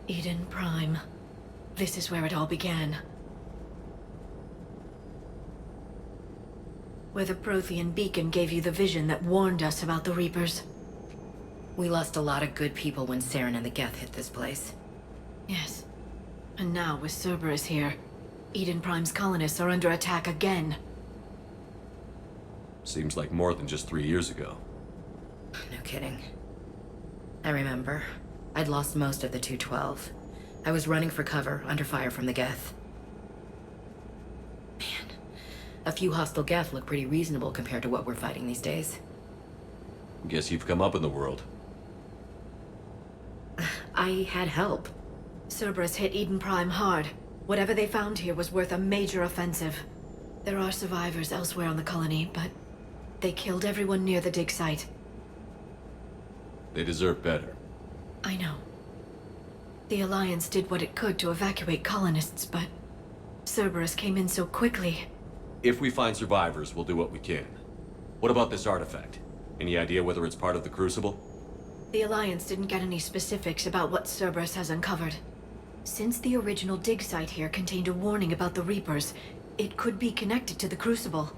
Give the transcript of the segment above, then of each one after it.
Eden Prime. This is where it all began. Where the Prothean beacon gave you the vision that warned us about the Reapers. We lost a lot of good people when Saren and the Geth hit this place. Yes. And now, with Cerberus here, Eden Prime's colonists are under attack again. Seems like more than just 3 years ago. No kidding. I remember. I'd lost most of the 212. I was running for cover, under fire from the Geth. Man, a few hostile Geth look pretty reasonable compared to what we're fighting these days. Guess you've come up in the world. I had help. Cerberus hit Eden Prime hard. Whatever they found here was worth a major offensive. There are survivors elsewhere on the colony, but they killed everyone near the dig site. They deserve better. I know. The Alliance did what it could to evacuate colonists, but Cerberus came in so quickly. If we find survivors, we'll do what we can. What about this artifact? Any idea whether it's part of the Crucible? The Alliance didn't get any specifics about what Cerberus has uncovered. Since the original dig site here contained a warning about the Reapers, it could be connected to the Crucible.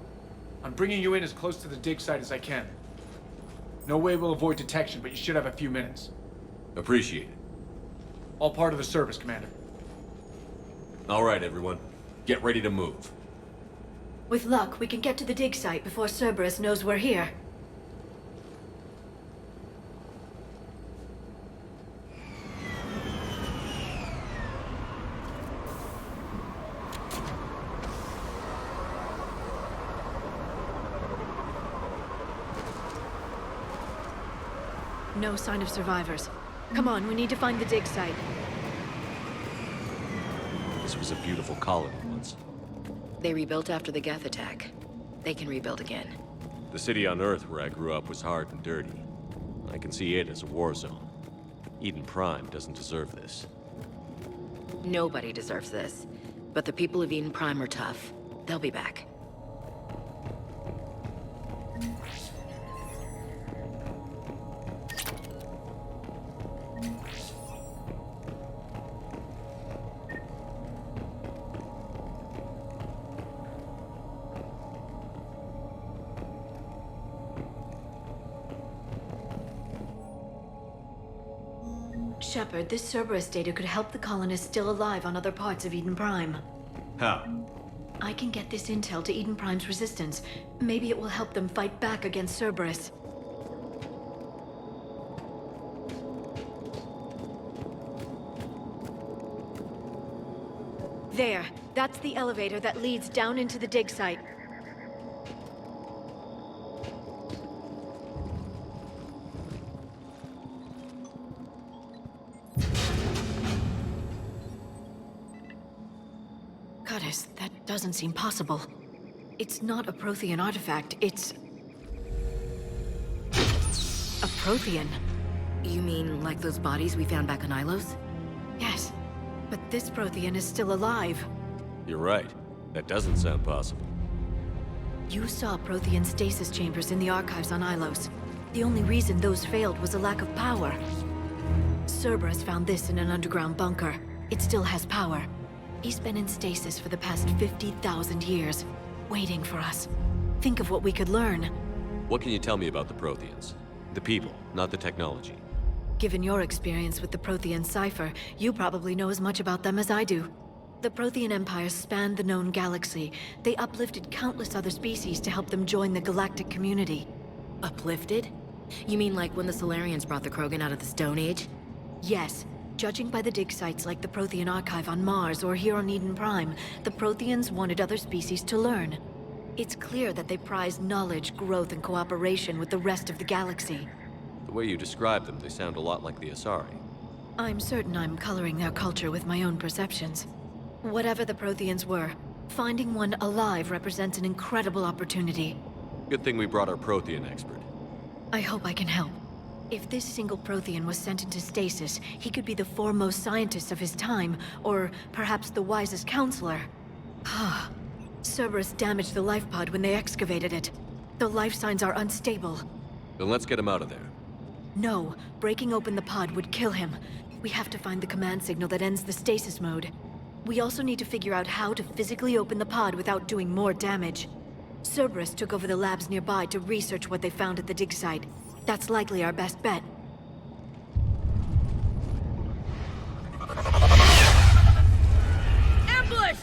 I'm bringing you in as close to the dig site as I can. No way we'll avoid detection, but you should have a few minutes. Appreciate it. All part of the service, Commander. All right, everyone. Get ready to move. With luck, we can get to the dig site before Cerberus knows we're here. No sign of survivors. Come on, we need to find the dig site. This was a beautiful colony once. They rebuilt after the Geth attack. They can rebuild again. The city on Earth where I grew up was hard and dirty. I can see it as a war zone. Eden Prime doesn't deserve this. Nobody deserves this. But the people of Eden Prime are tough. They'll be back. Shepard, this Cerberus data could help the colonists still alive on other parts of Eden Prime. How? I can get this intel to Eden Prime's resistance. Maybe it will help them fight back against Cerberus. There. That's the elevator that leads down into the dig site. Goddess, that doesn't seem possible. It's not a Prothean artifact, it's... a Prothean. You mean like those bodies we found back on Ilos? Yes, but this Prothean is still alive. You're right. That doesn't sound possible. You saw Prothean stasis chambers in the archives on Ilos. The only reason those failed was a lack of power. Cerberus found this in an underground bunker. It still has power. He's been in stasis for the past 50,000 years, waiting for us. Think of what we could learn. What can you tell me about the Protheans? The people, not the technology. Given your experience with the Prothean cipher, you probably know as much about them as I do. The Prothean Empire spanned the known galaxy. They uplifted countless other species to help them join the galactic community. Uplifted? You mean like when the Solarians brought the Krogan out of the Stone Age? Yes. Judging by the dig sites like the Prothean Archive on Mars or here on Eden Prime, the Protheans wanted other species to learn. It's clear that they prize knowledge, growth, and cooperation with the rest of the galaxy. The way you describe them, they sound a lot like the Asari. I'm certain I'm coloring their culture with my own perceptions. Whatever the Protheans were, finding one alive represents an incredible opportunity. Good thing we brought our Prothean expert. I hope I can help. If this single Prothean was sent into stasis, he could be the foremost scientist of his time, or perhaps the wisest counselor. Cerberus damaged the life pod when they excavated it. The life signs are unstable. Then let's get him out of there. No, breaking open the pod would kill him. We have to find the command signal that ends the stasis mode. We also need to figure out how to physically open the pod without doing more damage. Cerberus took over the labs nearby to research what they found at the dig site. That's likely our best bet. Ambush!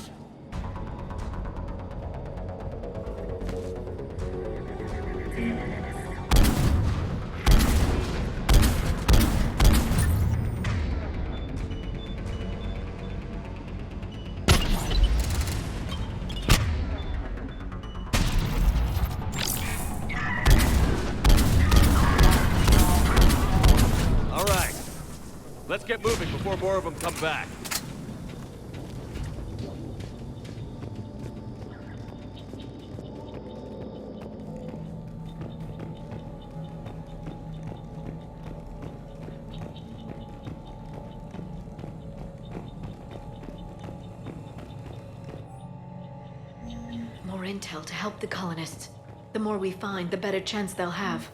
All right. Let's get moving before more of them come back. More intel to help the colonists. The more we find, the better chance they'll have.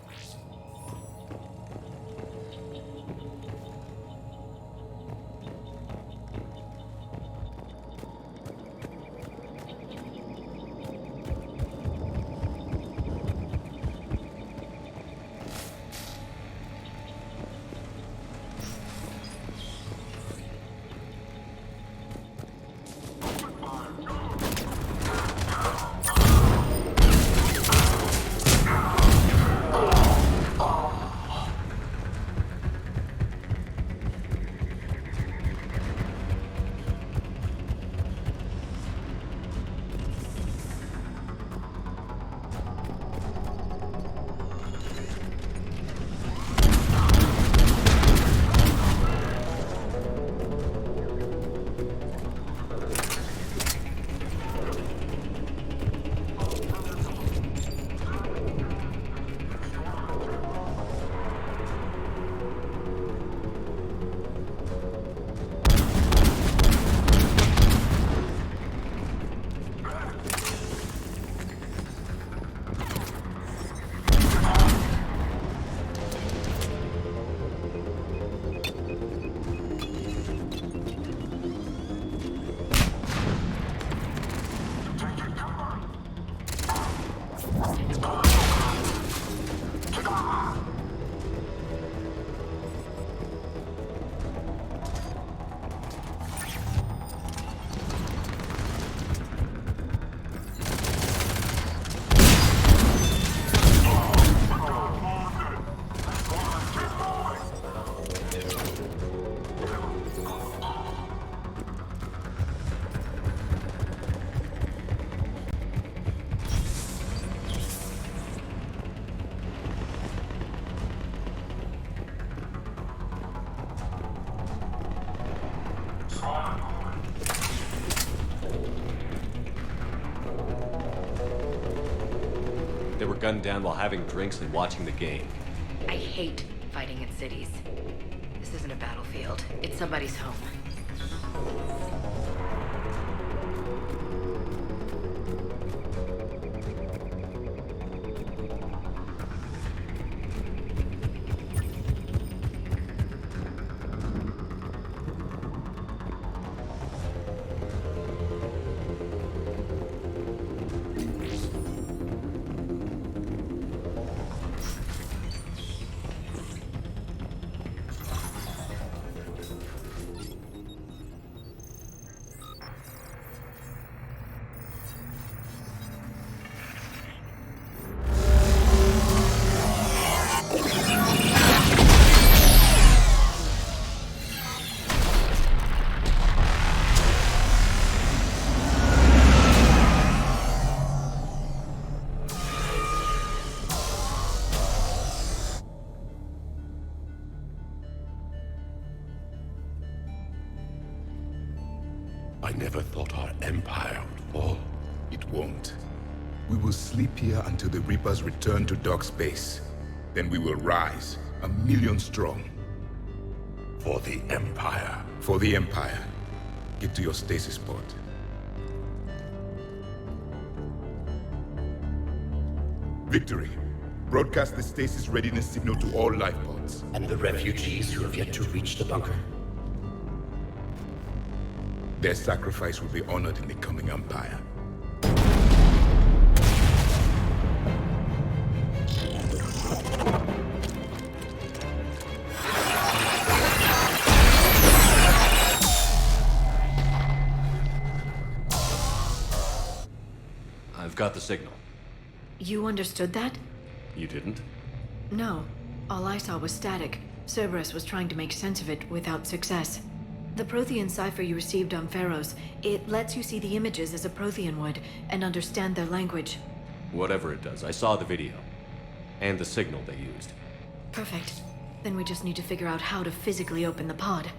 They were gunned down while having drinks and watching the game. I hate fighting in cities. This isn't a battlefield. It's somebody's home. I never thought our empire would fall. It won't. We will sleep here until the Reapers return to dark space. Then we will rise, 1,000,000 strong. For the Empire. For the Empire. Get to your stasis pod. Victory. Broadcast the stasis readiness signal to all life pods. And the refugees who have yet to reach the bunker? Their sacrifice will be honored in the coming Empire. I've got the signal. You understood that? You didn't? No. All I saw was static. Cerberus was trying to make sense of it without success. The Prothean cipher you received on Pharaohs, it lets you see the images as a Prothean would, and understand their language. Whatever it does, I saw the video. And the signal they used. Perfect. Then we just need to figure out how to physically open the pod.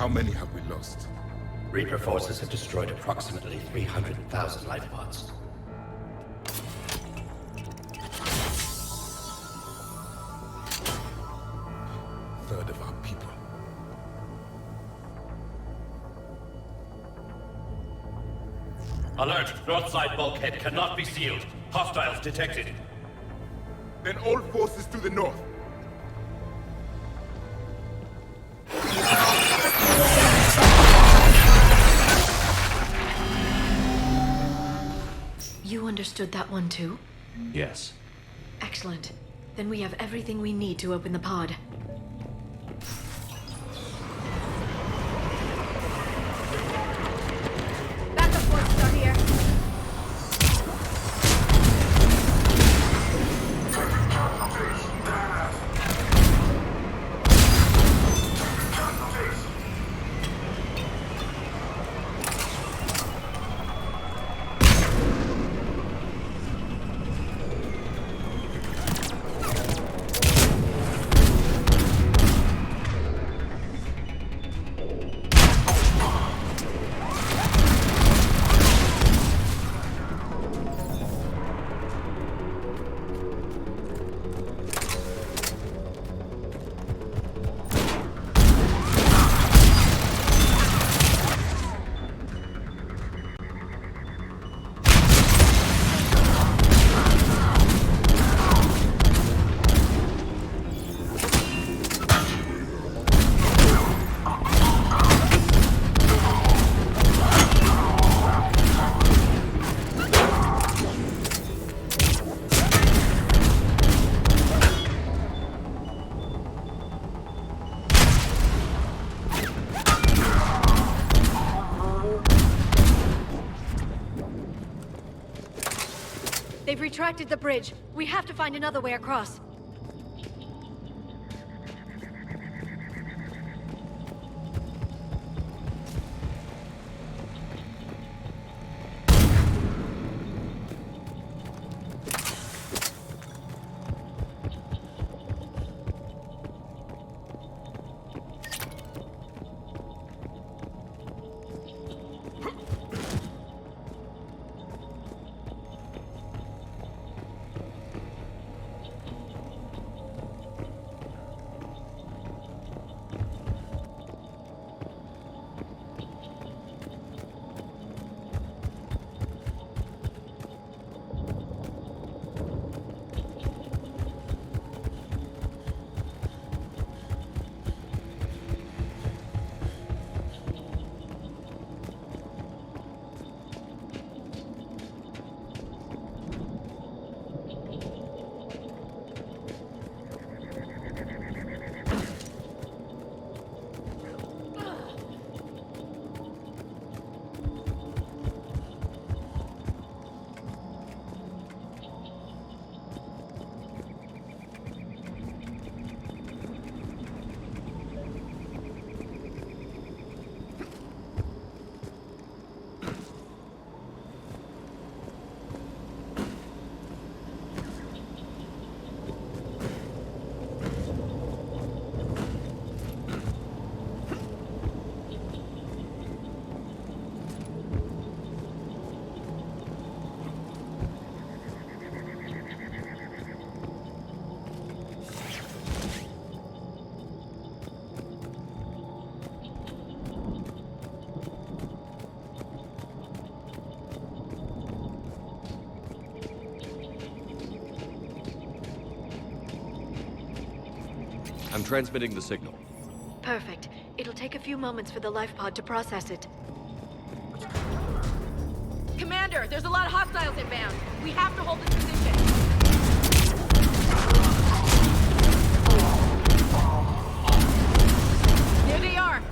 How many have we lost? Reaper forces have destroyed approximately 300,000 life pods. Third of our people. Alert! North side bulkhead cannot be sealed. Hostiles detected. Then all forces to the north. You understood that one too? Yes. Excellent. Then we have everything we need to open the pod. Backup forces are here. They've retracted the bridge. We have to find another way across. I'm transmitting the signal. Perfect. It'll take a few moments for the life pod to process it. Commander, there's a lot of hostiles inbound. We have to hold this position. There they are.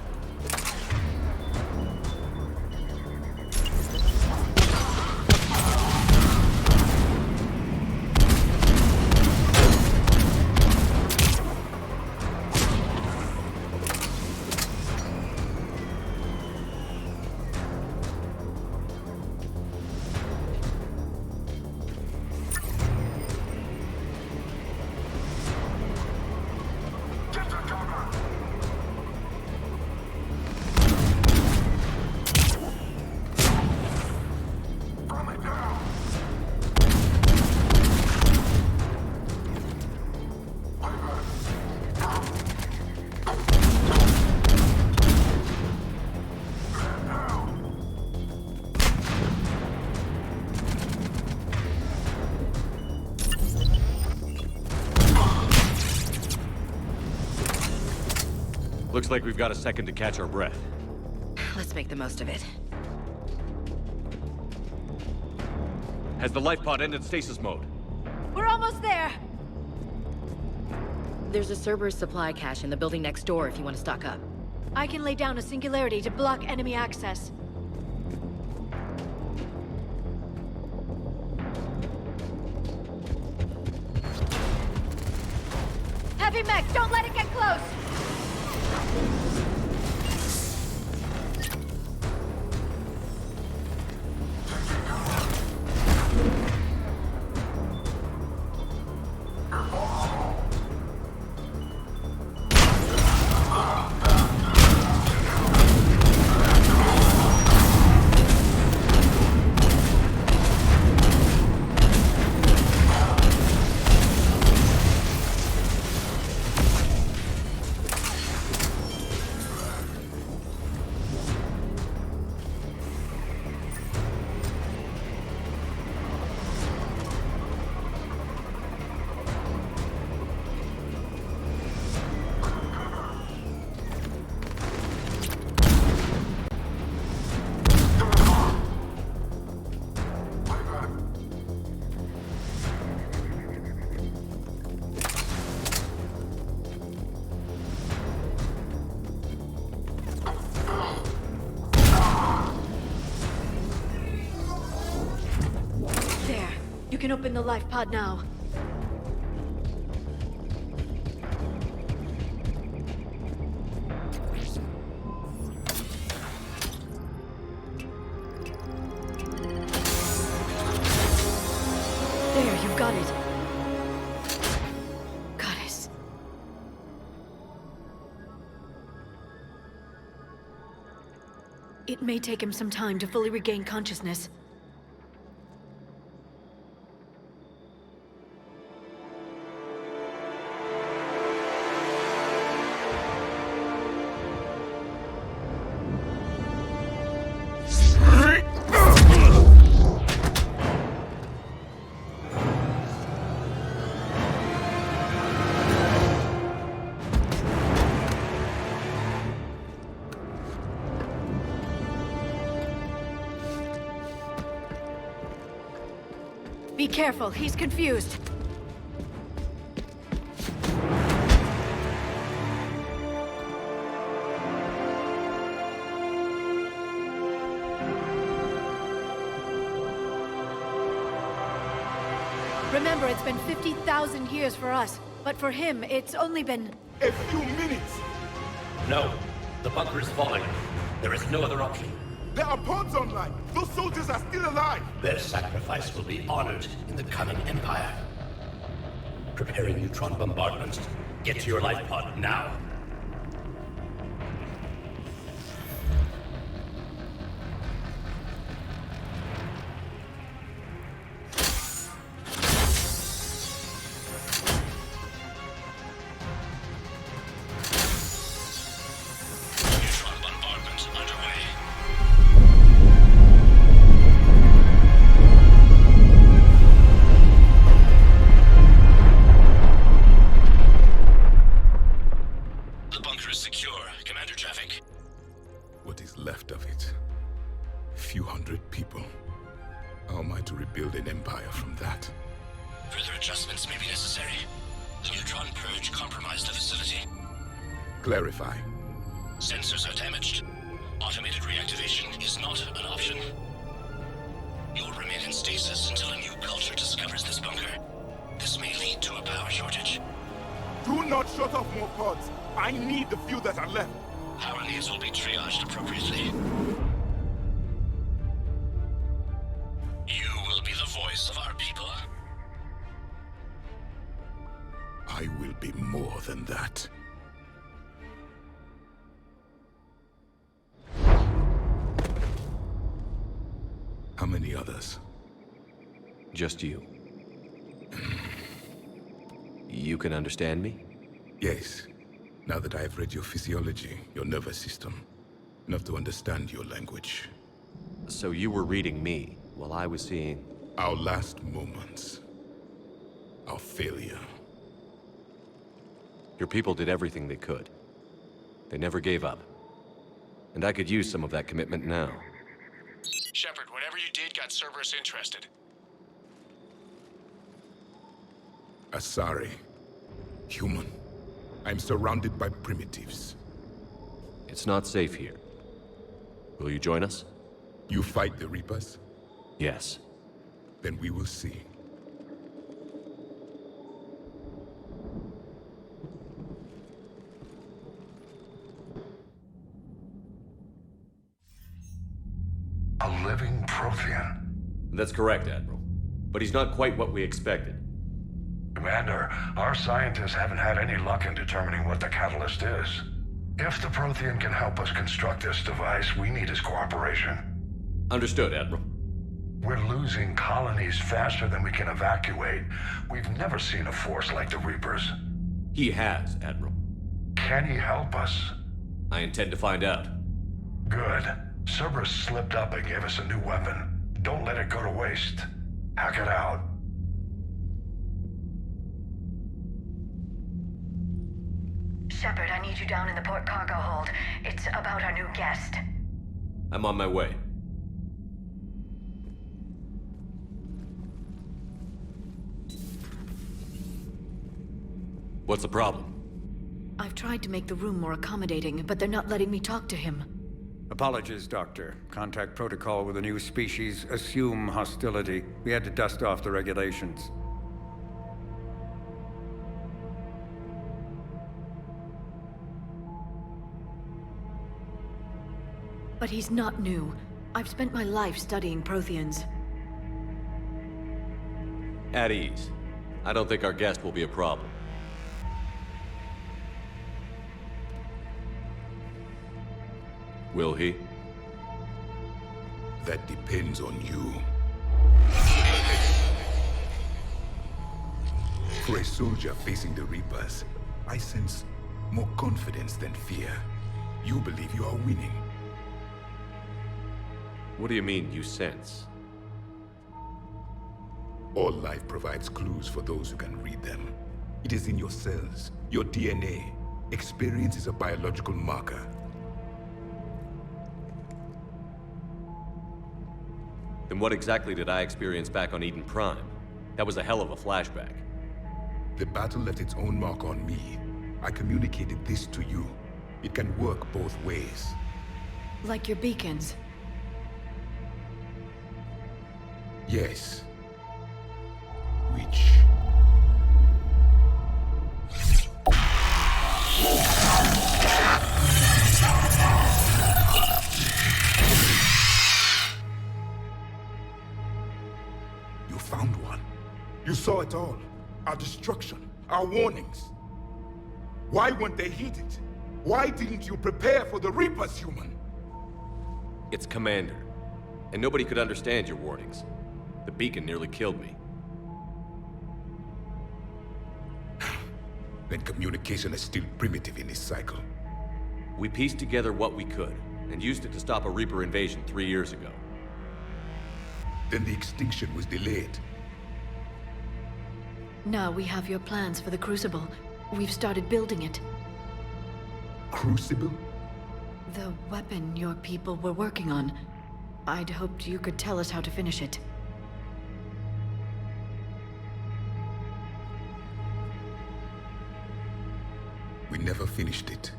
Looks like we've got a second to catch our breath. Let's make the most of it. Has the life pod ended stasis mode? We're almost there! There's a Cerberus supply cache in the building next door if you want to stock up. I can lay down a singularity to block enemy access. Heavy mech, don't let it get close! You can open the life pod now. There, you've got it. Goddess. It may take him some time to fully regain consciousness. Be careful, he's confused. Remember, it's been 50,000 years for us, but for him, it's only been... A few minutes! No, the bunker is falling. There is no other option. There are pods online! Those soldiers are still alive! Their sacrifice will be honored in the coming Empire. Preparing neutron bombardment. Get to your life pod now. Neutron bombardment underway. The bunker is secure. Commander traffic. What is left of it? Few hundred people. How am I to rebuild an empire from that? Further adjustments may be necessary. The neutron purge compromised the facility. Clarify. Sensors are damaged. Automated reactivation is not an option. You'll remain in stasis until a new culture discovers this bunker. This may lead to a power shortage. Do not shut off more pods! I need the few that are left! Power needs will be triaged appropriately. You will be the voice of our people. I will be more than that. How many others? Just you. You can understand me? Yes. Now that I have read your physiology, your nervous system, enough to understand your language. So you were reading me while I was seeing... Our last moments. Our failure. Your people did everything they could. They never gave up. And I could use some of that commitment now. Shepard, whatever you did got Cerberus interested. Asari. Human. I'm surrounded by primitives. It's not safe here. Will you join us? You fight the Reapers? Yes. Then we will see. A living Prothean. That's correct, Admiral. But he's not quite what we expected. Commander, our scientists haven't had any luck in determining what the catalyst is. If the Prothean can help us construct this device, we need his cooperation. Understood, Admiral. We're losing colonies faster than we can evacuate. We've never seen a force like the Reapers. He has, Admiral. Can he help us? I intend to find out. Good. Cerberus slipped up and gave us a new weapon. Don't let it go to waste. Hack it out. Shepard, I need you down in the port cargo hold. It's about our new guest. I'm on my way. What's the problem? I've tried to make the room more accommodating, but they're not letting me talk to him. Apologies, Doctor. Contact protocol with a new species. Assume hostility. We had to dust off the regulations. But he's not new. I've spent my life studying Protheans. At ease. I don't think our guest will be a problem. Will he? That depends on you. For a soldier facing the Reapers, I sense more confidence than fear. You believe you are winning. What do you mean, you sense? All life provides clues for those who can read them. It is in your cells, your DNA. Experience is a biological marker. Then what exactly did I experience back on Eden Prime? That was a hell of a flashback. The battle left its own mark on me. I communicated this to you. It can work both ways. Like your beacons. Yes. Which... You found one. You saw it all. Our destruction, our warnings. Why weren't they heeded? Why didn't you prepare for the Reapers, human? It's Commander. And nobody could understand your warnings. The beacon nearly killed me. Then communication is still primitive in this cycle. We pieced together what we could, and used it to stop a Reaper invasion 3 years ago. Then the extinction was delayed. Now we have your plans for the Crucible. We've started building it. Crucible? The weapon your people were working on. I'd hoped you could tell us how to finish it. We never finished it.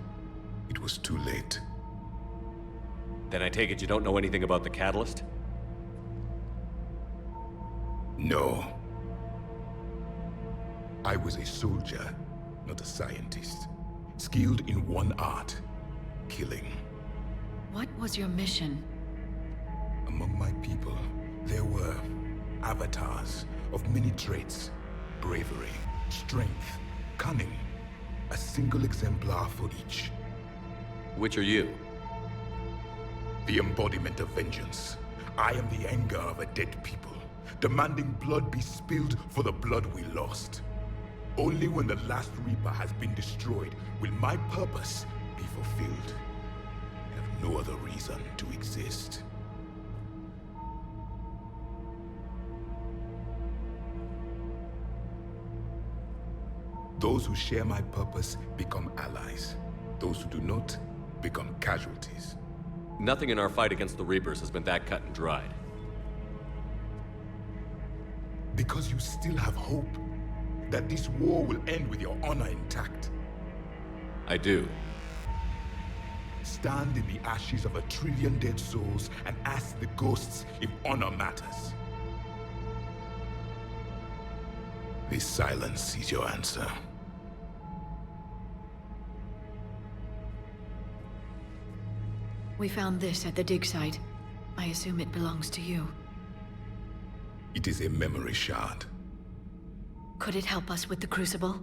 It was too late. Then I take it you don't know anything about the catalyst? No. I was a soldier, not a scientist. Skilled in one art, killing. What was your mission? Among my people, there were avatars of many traits. Bravery, strength, cunning. A single exemplar for each. Which are you? The embodiment of vengeance. I am the anger of a dead people, demanding blood be spilled for the blood we lost. Only when the last Reaper has been destroyed will my purpose be fulfilled. I have no other reason to exist. Those who share my purpose become allies. Those who do not become casualties. Nothing in our fight against the Reapers has been that cut and dried. Because you still have hope that this war will end with your honor intact. I do. Stand in the ashes of 1 trillion dead souls and ask the ghosts if honor matters. This silence is your answer. We found this at the dig site. I assume it belongs to you. It is a memory shard. Could it help us with the Crucible?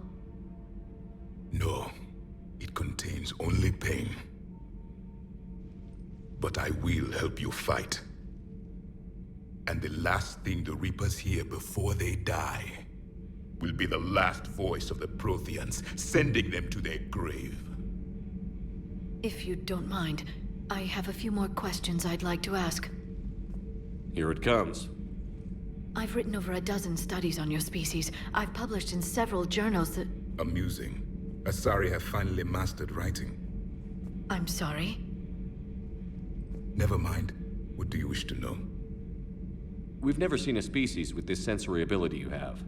No, it contains only pain. But I will help you fight. And the last thing the Reapers hear before they die will be the last voice of the Protheans, sending them to their grave. If you don't mind, I have a few more questions I'd like to ask. Here it comes. I've written over a dozen studies on your species. I've published in several journals that... Amusing. Asari have finally mastered writing. I'm sorry? Never mind. What do you wish to know? We've never seen a species with this sensory ability you have.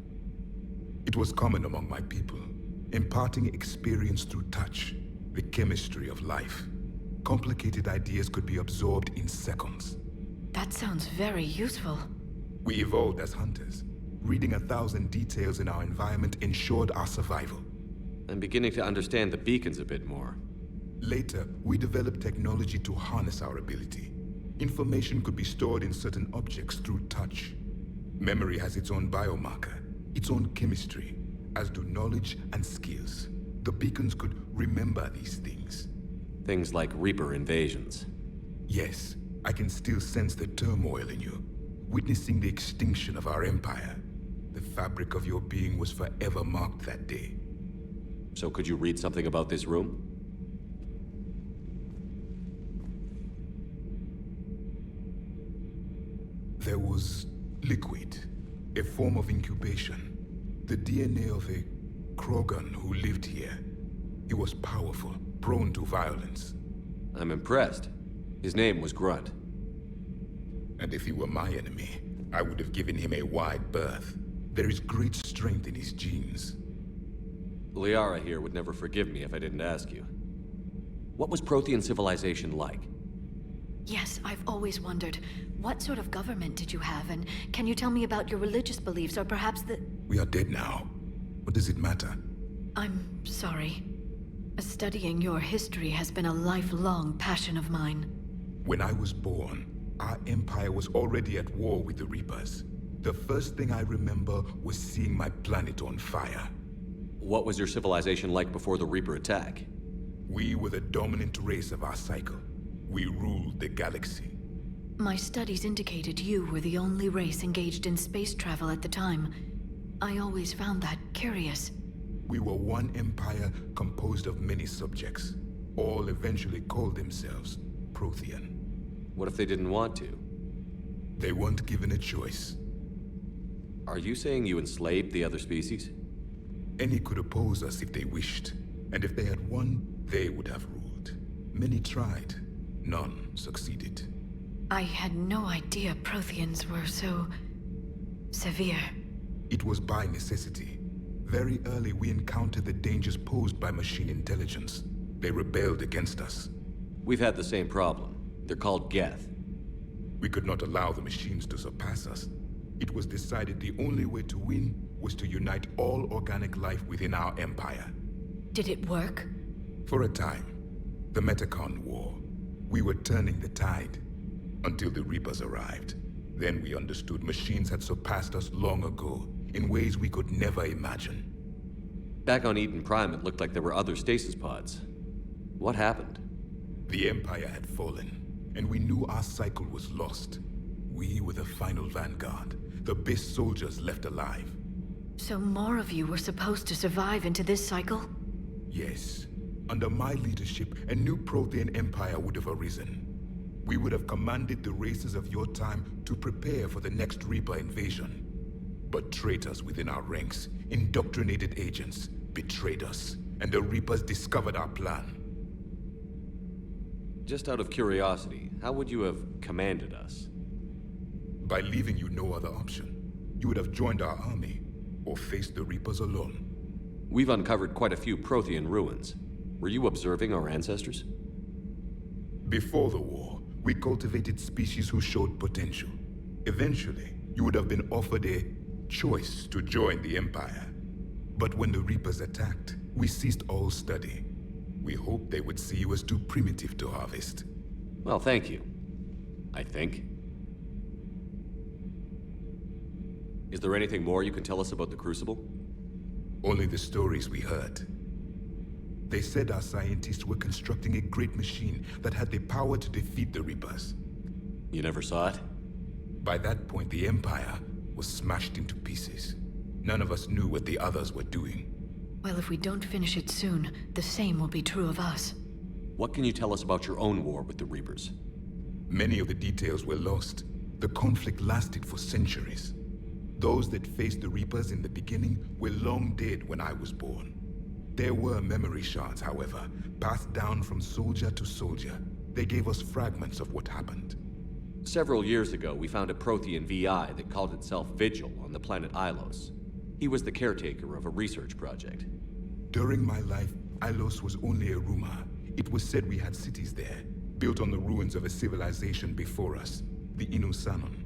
It was common among my people, imparting experience through touch, the chemistry of life. Complicated ideas could be absorbed in seconds. That sounds very useful. We evolved as hunters. Reading 1,000 details in our environment ensured our survival. I'm beginning to understand the beacons a bit more. Later, we developed technology to harness our ability. Information could be stored in certain objects through touch. Memory has its own biomarker, its own chemistry, as do knowledge and skills. The beacons could remember these things. Things like Reaper invasions. Yes, I can still sense the turmoil in you, witnessing the extinction of our empire. The fabric of your being was forever marked that day. So could you read something about this room? There was liquid, a form of incubation. The DNA of a Krogan who lived here. He was powerful, prone to violence. I'm impressed. His name was Grunt. And if he were my enemy, I would have given him a wide berth. There is great strength in his genes. Liara here would never forgive me if I didn't ask you. What was Prothean civilization like? Yes, I've always wondered, what sort of government did you have, and can you tell me about your religious beliefs, or perhaps the... We are dead now. What does it matter? I'm sorry. Studying your history has been a lifelong passion of mine. When I was born, our empire was already at war with the Reapers. The first thing I remember was seeing my planet on fire. What was your civilization like before the Reaper attack? We were the dominant race of our cycle. We ruled the galaxy. My studies indicated you were the only race engaged in space travel at the time. I always found that curious. We were one empire composed of many subjects. All eventually called themselves Prothean. What if they didn't want to? They weren't given a choice. Are you saying you enslaved the other species? Any could oppose us if they wished. And if they had won, they would have ruled. Many tried. None succeeded. I had no idea Protheans were so... severe. It was by necessity. Very early we encountered the dangers posed by machine intelligence. They rebelled against us. We've had the same problem. They're called Geth. We could not allow the machines to surpass us. It was decided the only way to win was to unite all organic life within our empire. Did it work? For a time. The Metacon War. We were turning the tide. Until the Reapers arrived. Then we understood machines had surpassed us long ago, in ways we could never imagine. Back on Eden Prime, it looked like there were other stasis pods. What happened? The Empire had fallen, and we knew our cycle was lost. We were the final vanguard, the best soldiers left alive. So more of you were supposed to survive into this cycle? Yes. Under my leadership, a new Prothean empire would have arisen. We would have commanded the races of your time to prepare for the next Reaper invasion. But traitors within our ranks, indoctrinated agents, betrayed us, and the Reapers discovered our plan. Just out of curiosity, how would you have commanded us? By leaving you no other option. You would have joined our army, or faced the Reapers alone. We've uncovered quite a few Prothean ruins. Were you observing our ancestors? Before the war, we cultivated species who showed potential. Eventually, you would have been offered a choice to join the Empire. But when the Reapers attacked, we ceased all study. We hoped they would see you as too primitive to harvest. Well, thank you. I think. Is there anything more you can tell us about the Crucible? Only the stories we heard. They said our scientists were constructing a great machine that had the power to defeat the Reapers. You never saw it? By that point, the Empire was smashed into pieces. None of us knew what the others were doing. Well, if we don't finish it soon, the same will be true of us. What can you tell us about your own war with the Reapers? Many of the details were lost. The conflict lasted for centuries. Those that faced the Reapers in the beginning were long dead when I was born. There were memory shards, however, passed down from soldier to soldier. They gave us fragments of what happened. Several years ago, we found a Prothean VI that called itself Vigil on the planet Ilos. He was the caretaker of a research project. During my life, Ilos was only a rumor. It was said we had cities there, built on the ruins of a civilization before us, the Inusanon.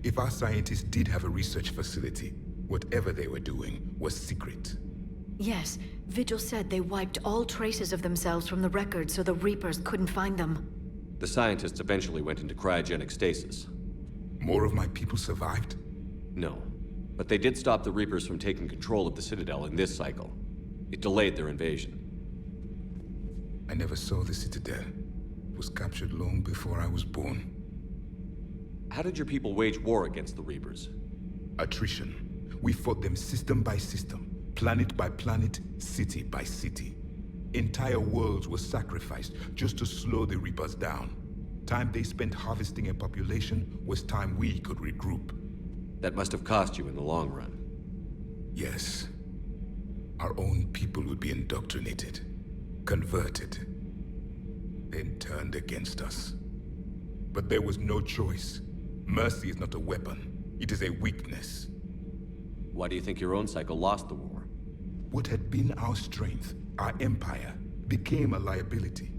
If our scientists did have a research facility, whatever they were doing was secret. Yes, Vigil said they wiped all traces of themselves from the records so the Reapers couldn't find them. The scientists eventually went into cryogenic stasis. More of my people survived? No, but they did stop the Reapers from taking control of the Citadel in this cycle. It delayed their invasion. I never saw the Citadel. It was captured long before I was born. How did your people wage war against the Reapers? Attrition. We fought them system by system, planet by planet, city by city. Entire worlds were sacrificed just to slow the Reapers down. Time they spent harvesting a population was time we could regroup. That must have cost you in the long run. Yes. Our own people would be indoctrinated, converted, then turned against us. But there was no choice. Mercy is not a weapon. It is a weakness. Why do you think your own cycle lost the war? What had been our strength, our empire, became a liability.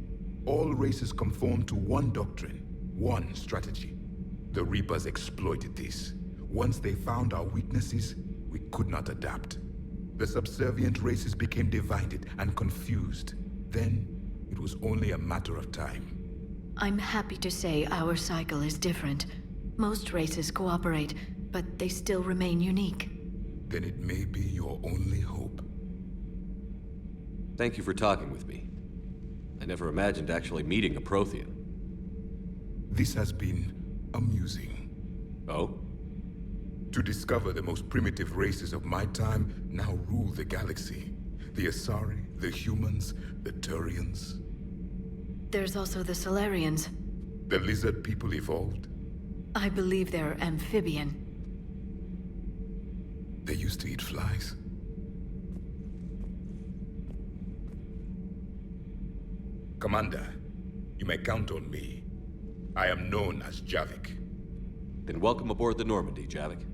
All races conformed to one doctrine, one strategy. The Reapers exploited this. Once they found our weaknesses, we could not adapt. The subservient races became divided and confused. Then, it was only a matter of time. I'm happy to say our cycle is different. Most races cooperate, but they still remain unique. Then it may be your only hope. Thank you for talking with me. I never imagined actually meeting a Prothean. This has been amusing. Oh? To discover the most primitive races of my time now rule the galaxy. The Asari, the humans, the Turians. There's also the Solarians. The lizard people evolved. I believe they're amphibian. They used to eat flies. Commander, you may count on me. I am known as Javik. Then welcome aboard the Normandy, Javik.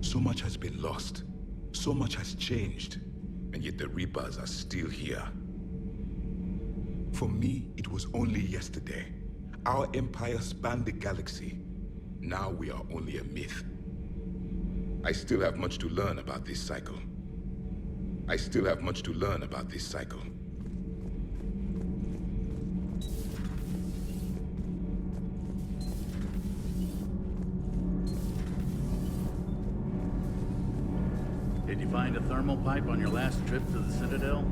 So much has been lost. So much has changed. And yet the Reapers are still here. For me, it was only yesterday. Our empire spanned the galaxy. Now we are only a myth. I still have much to learn about this cycle. I still have much to learn about this cycle. Did you find a thermal pipe on your last trip to the Citadel?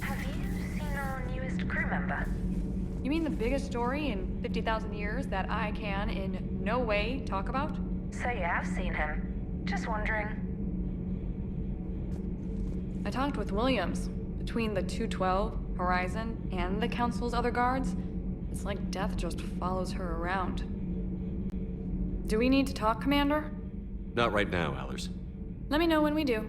Have you seen our newest crew member? You mean the biggest story in 50,000 years that I can in no way talk about? So you have seen him. Just wondering. I talked with Williams. Between the 212, Horizon, and the Council's other guards, it's like death just follows her around. Do we need to talk, Commander? Not right now, Allers. Let me know when we do.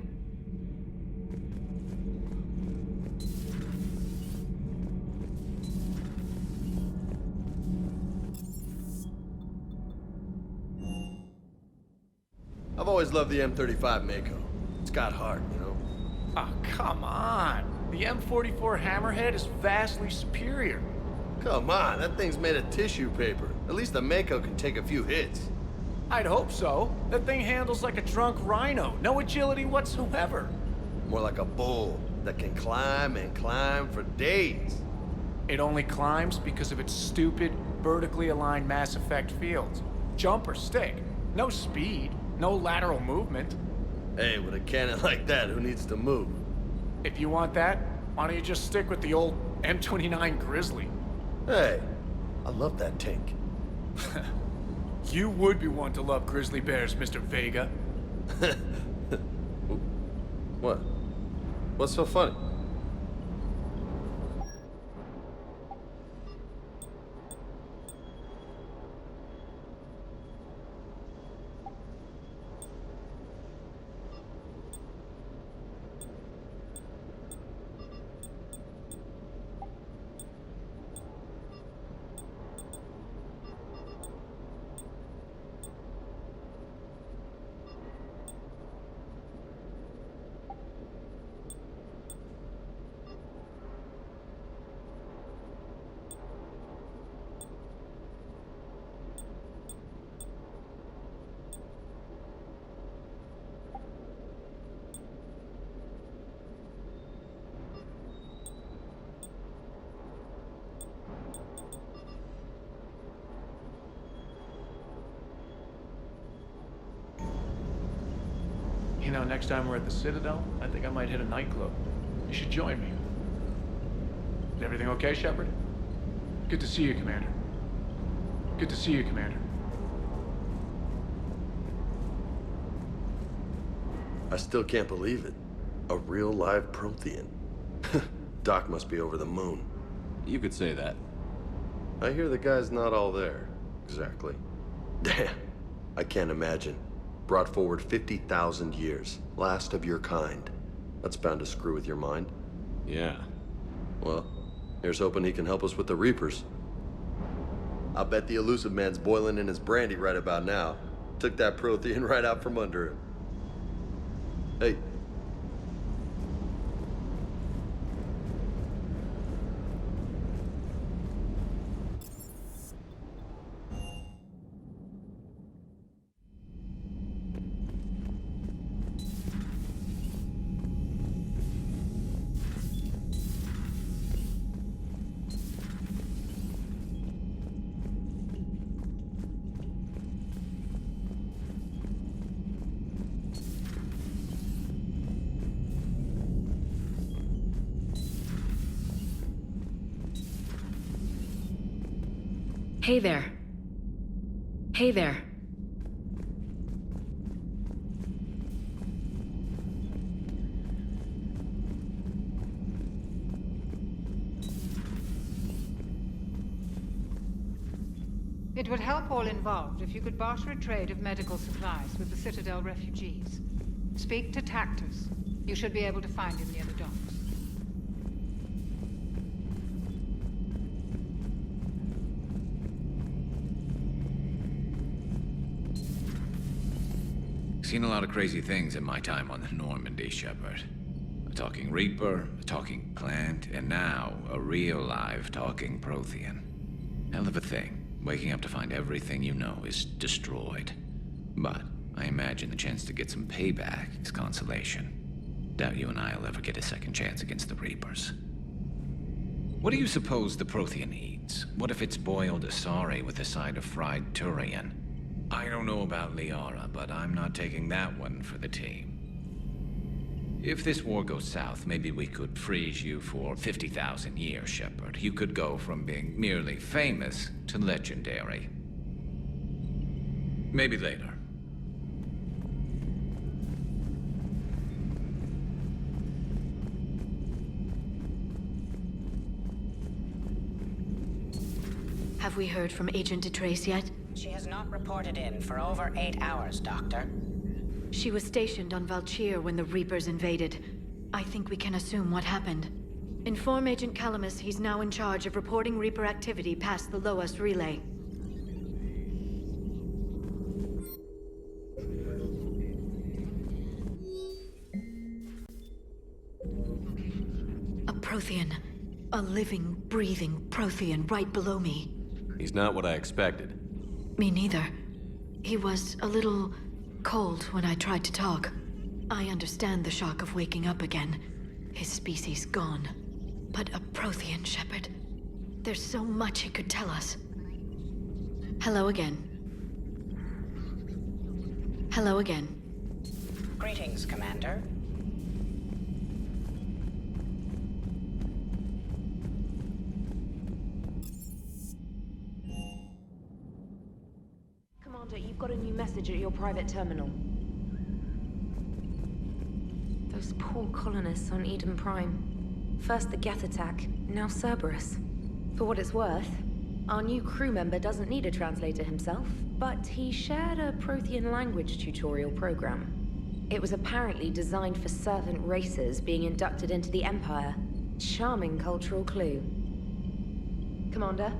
I've always loved the M35 Mako. It's got heart, you know? Ah, come on. The M44 Hammerhead is vastly superior. Come on, that thing's made of tissue paper. At least the Mako can take a few hits. I'd hope so. That thing handles like a drunk rhino. No agility whatsoever. More like a bull that can climb and climb for days. It only climbs because of its stupid, vertically aligned Mass Effect fields. Jump or stick. No speed. No lateral movement. Hey, with a cannon like that, who needs to move? If you want that, why don't you just stick with the old M29 Grizzly? Hey, I love that tank. You would be one to love grizzly bears, Mr. Vega. What? What's so funny? next time we're at the Citadel, I think I might hit a nightclub. You should join me. Is everything okay, Shepard? Good to see you, Commander. Good to see you, Commander. I still can't believe it. A real live Prothean. Doc must be over the moon. You could say that. I hear the guy's not all there. Exactly. Damn. I can't imagine. Brought forward 50,000 years. Last of your kind. That's bound to screw with your mind. Yeah. Well, here's hoping he can help us with the Reapers. I'll bet the elusive man's boiling in his brandy right about now. Took that Prothean right out from under him. Hey. Hey there. Hey there. It would help all involved if you could barter a trade of medical supplies with the Citadel refugees. Speak to Tactus. You should be able to find him near the docks. Seen a lot of crazy things in my time on the Normandy, Shepard. A talking Reaper, a talking plant, and now a real live talking Prothean. Hell of a thing, waking up to find everything you know is destroyed. But I imagine the chance to get some payback is consolation. Doubt you and I'll ever get a second chance against the Reapers. What do you suppose the Prothean eats? What if it's boiled Asari with a side of fried Turian? I don't know about Liara, but I'm not taking that one for the team. If this war goes south, maybe we could freeze you for 50,000 years, Shepard. You could go from being merely famous to legendary. Maybe later. Have we heard from Agent DeTrace yet? She has not reported in for over 8 hours, Doctor. She was stationed on Valchir when the Reapers invaded. I think we can assume what happened. Inform Agent Calamus he's now in charge of reporting Reaper activity past the Loas relay. A Prothean. A living, breathing Prothean right below me. He's not what I expected. Me neither. He was a little cold when I tried to talk. I understand the shock of waking up again. His species gone. But a Prothean, Shepard. There's so much he could tell us. Hello again. Hello again. Greetings, Commander. Commander, you've got a new message at your private terminal. Those poor colonists on Eden Prime. First the Geth attack, now Cerberus. For what it's worth, our new crew member doesn't need a translator himself, but he shared a Prothean language tutorial program. It was apparently designed for servant races being inducted into the Empire. Charming cultural clue. Commander?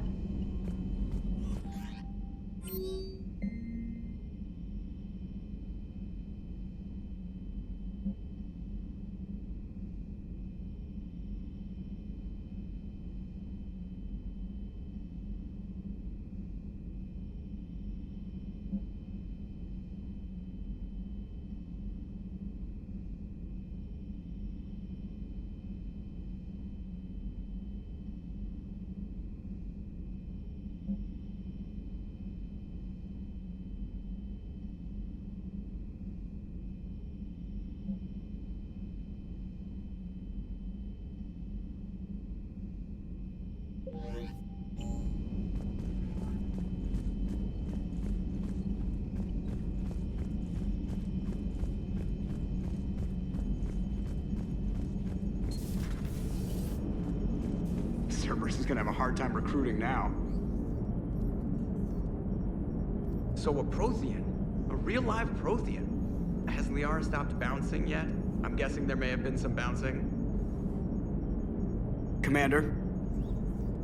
Cerberus is gonna have a hard time recruiting now. So a Prothean? A real live Prothean? Has Liara stopped bouncing yet? I'm guessing there may have been some bouncing. Commander?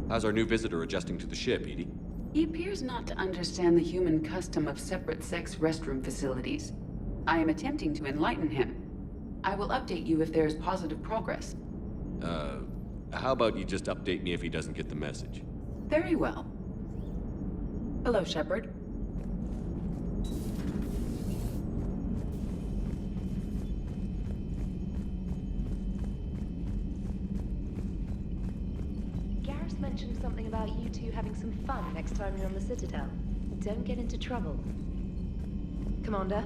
How's our new visitor adjusting to the ship, Edie? He appears not to understand the human custom of separate-sex restroom facilities. I am attempting to enlighten him. I will update you if there is positive progress. How about you just update me if he doesn't get the message? Very well. Hello, Shepard. Garrus mentioned something about you two having some fun next time you're on the Citadel. Don't get into trouble. Commander?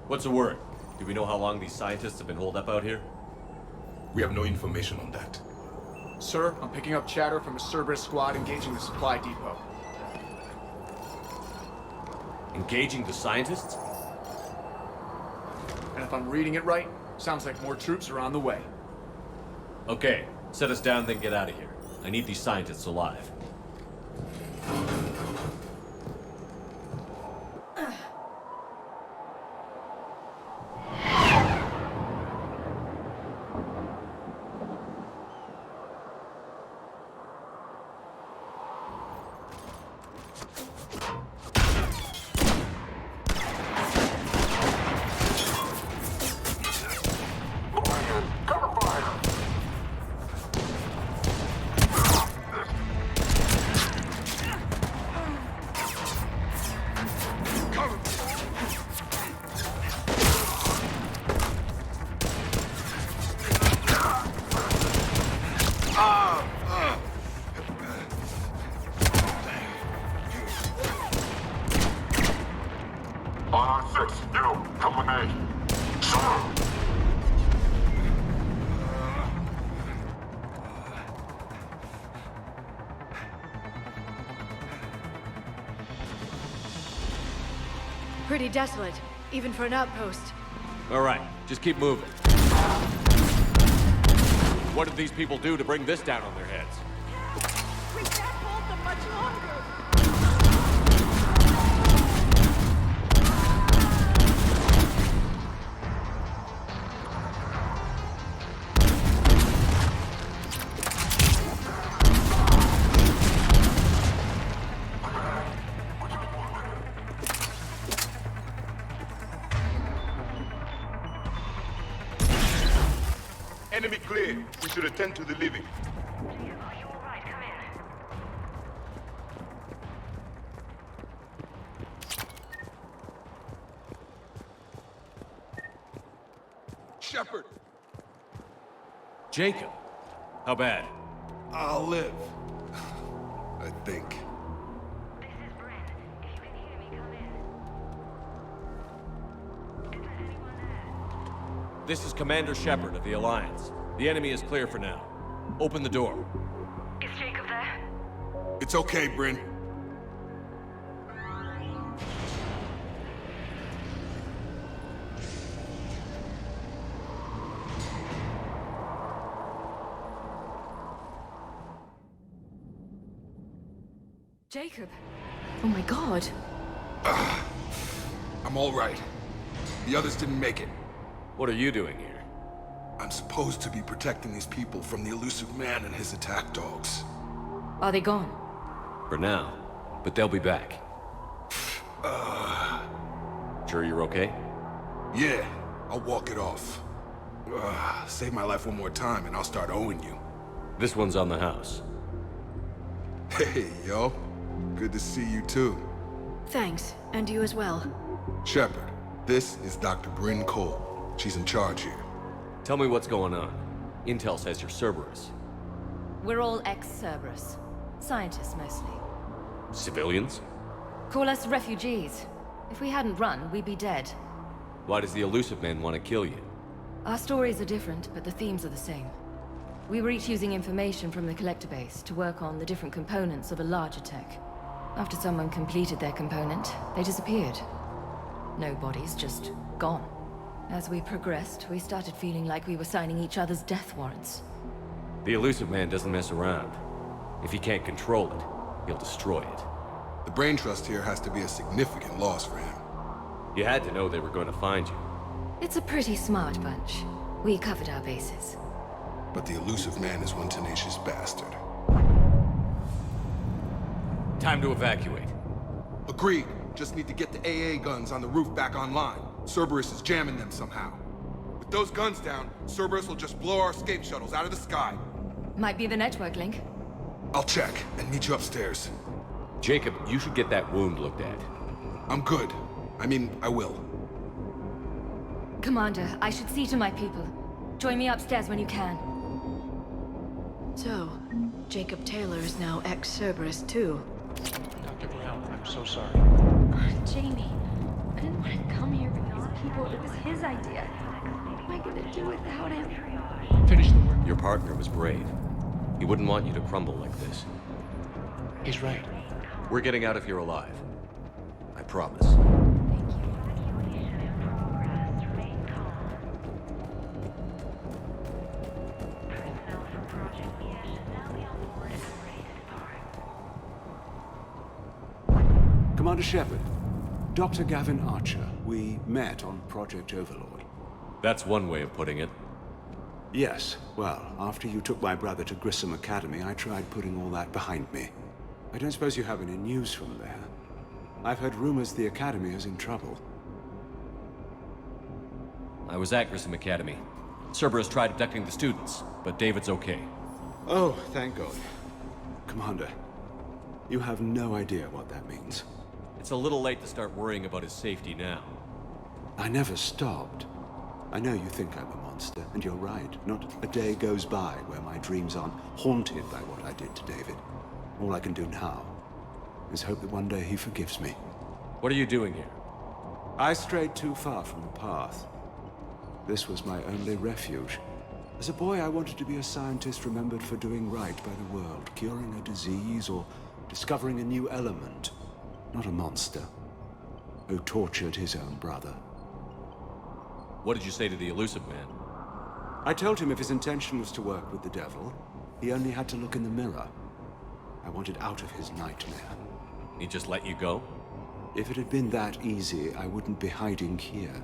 What's the word? Do we know how long these scientists have been holed up out here? We have no information on that. Sir, I'm picking up chatter from a Cerberus squad engaging the supply depot. Engaging the scientists? And if I'm reading it right, sounds like more troops are on the way. Okay, set us down, then get out of here. I need these scientists alive. Pretty desolate, even for an outpost. All right, just keep moving. What did these people do to bring this down on their heads? We can't hold them much longer! clear. We should attend to the living. Shepard! Jacob! How bad? I'll live. I think. This is Commander Shepard of the Alliance. The enemy is clear for now. Open the door. Is Jacob there? It's okay, Bryn. Jacob. Oh my god. I'm all right. The others didn't make it. What are you doing here? I'm supposed to be protecting these people from the elusive man and his attack dogs. Are they gone? For now. But they'll be back. Sure you're okay? Yeah, I'll walk it off. Save my life one more time and I'll start owing you. This one's on the house. Hey, yo. Good to see you too. Thanks, and you as well. Shepard, this is Dr. Bryn Cole. She's in charge here. Tell me what's going on. Intel says you're Cerberus. We're all ex-Cerberus. Scientists, mostly. Civilians? Call us refugees. If we hadn't run, we'd be dead. Why does the elusive man want to kill you? Our stories are different, but the themes are the same. We were each using information from the collector base to work on the different components of a larger tech. After someone completed their component, they disappeared. No bodies, just gone. As we progressed, we started feeling like we were signing each other's death warrants. The elusive man doesn't mess around. If he can't control it, he'll destroy it. The brain trust here has to be a significant loss for him. You had to know they were going to find you. It's a pretty smart bunch. We covered our bases. But the elusive man is one tenacious bastard. Time to evacuate. Agreed. Just need to get the AA guns on the roof back online. Cerberus is jamming them somehow. With those guns down, Cerberus will just blow our escape shuttles out of the sky. Might be the network link. I'll check and meet you upstairs. Jacob, you should get that wound looked at. I'm good. I mean, I will. Commander, I should see to my people. Join me upstairs when you can. So, Jacob Taylor is now ex-Cerberus too. Dr. Brown, I'm so sorry. Jamie, I didn't want to come here with these people. It was his idea. What am I gonna do without him? Finish the work. Your partner was brave. He wouldn't want you to crumble like this. He's right. We're getting out of here alive. I promise. Commander Shepard, Dr. Gavin Archer. We met on Project Overlord. That's one way of putting it. Yes, well, after you took my brother to Grissom Academy, I tried putting all that behind me. I don't suppose you have any news from there. I've heard rumors the Academy is in trouble. I was at Grissom Academy. Cerberus tried abducting the students, but David's okay. Oh, thank God. Commander, you have no idea what that means. It's a little late to start worrying about his safety now. I never stopped. I know you think I'm a monster, and you're right. Not a day goes by where my dreams aren't haunted by what I did to David. All I can do now is hope that one day he forgives me. What are you doing here? I strayed too far from the path. This was my only refuge. As a boy, I wanted to be a scientist remembered for doing right by the world, curing a disease or discovering a new element. Not a monster who tortured his own brother. What did you say to the elusive man? I told him if his intention was to work with the devil, he only had to look in the mirror. I wanted out of his nightmare. He just let you go? If it had been that easy, I wouldn't be hiding here.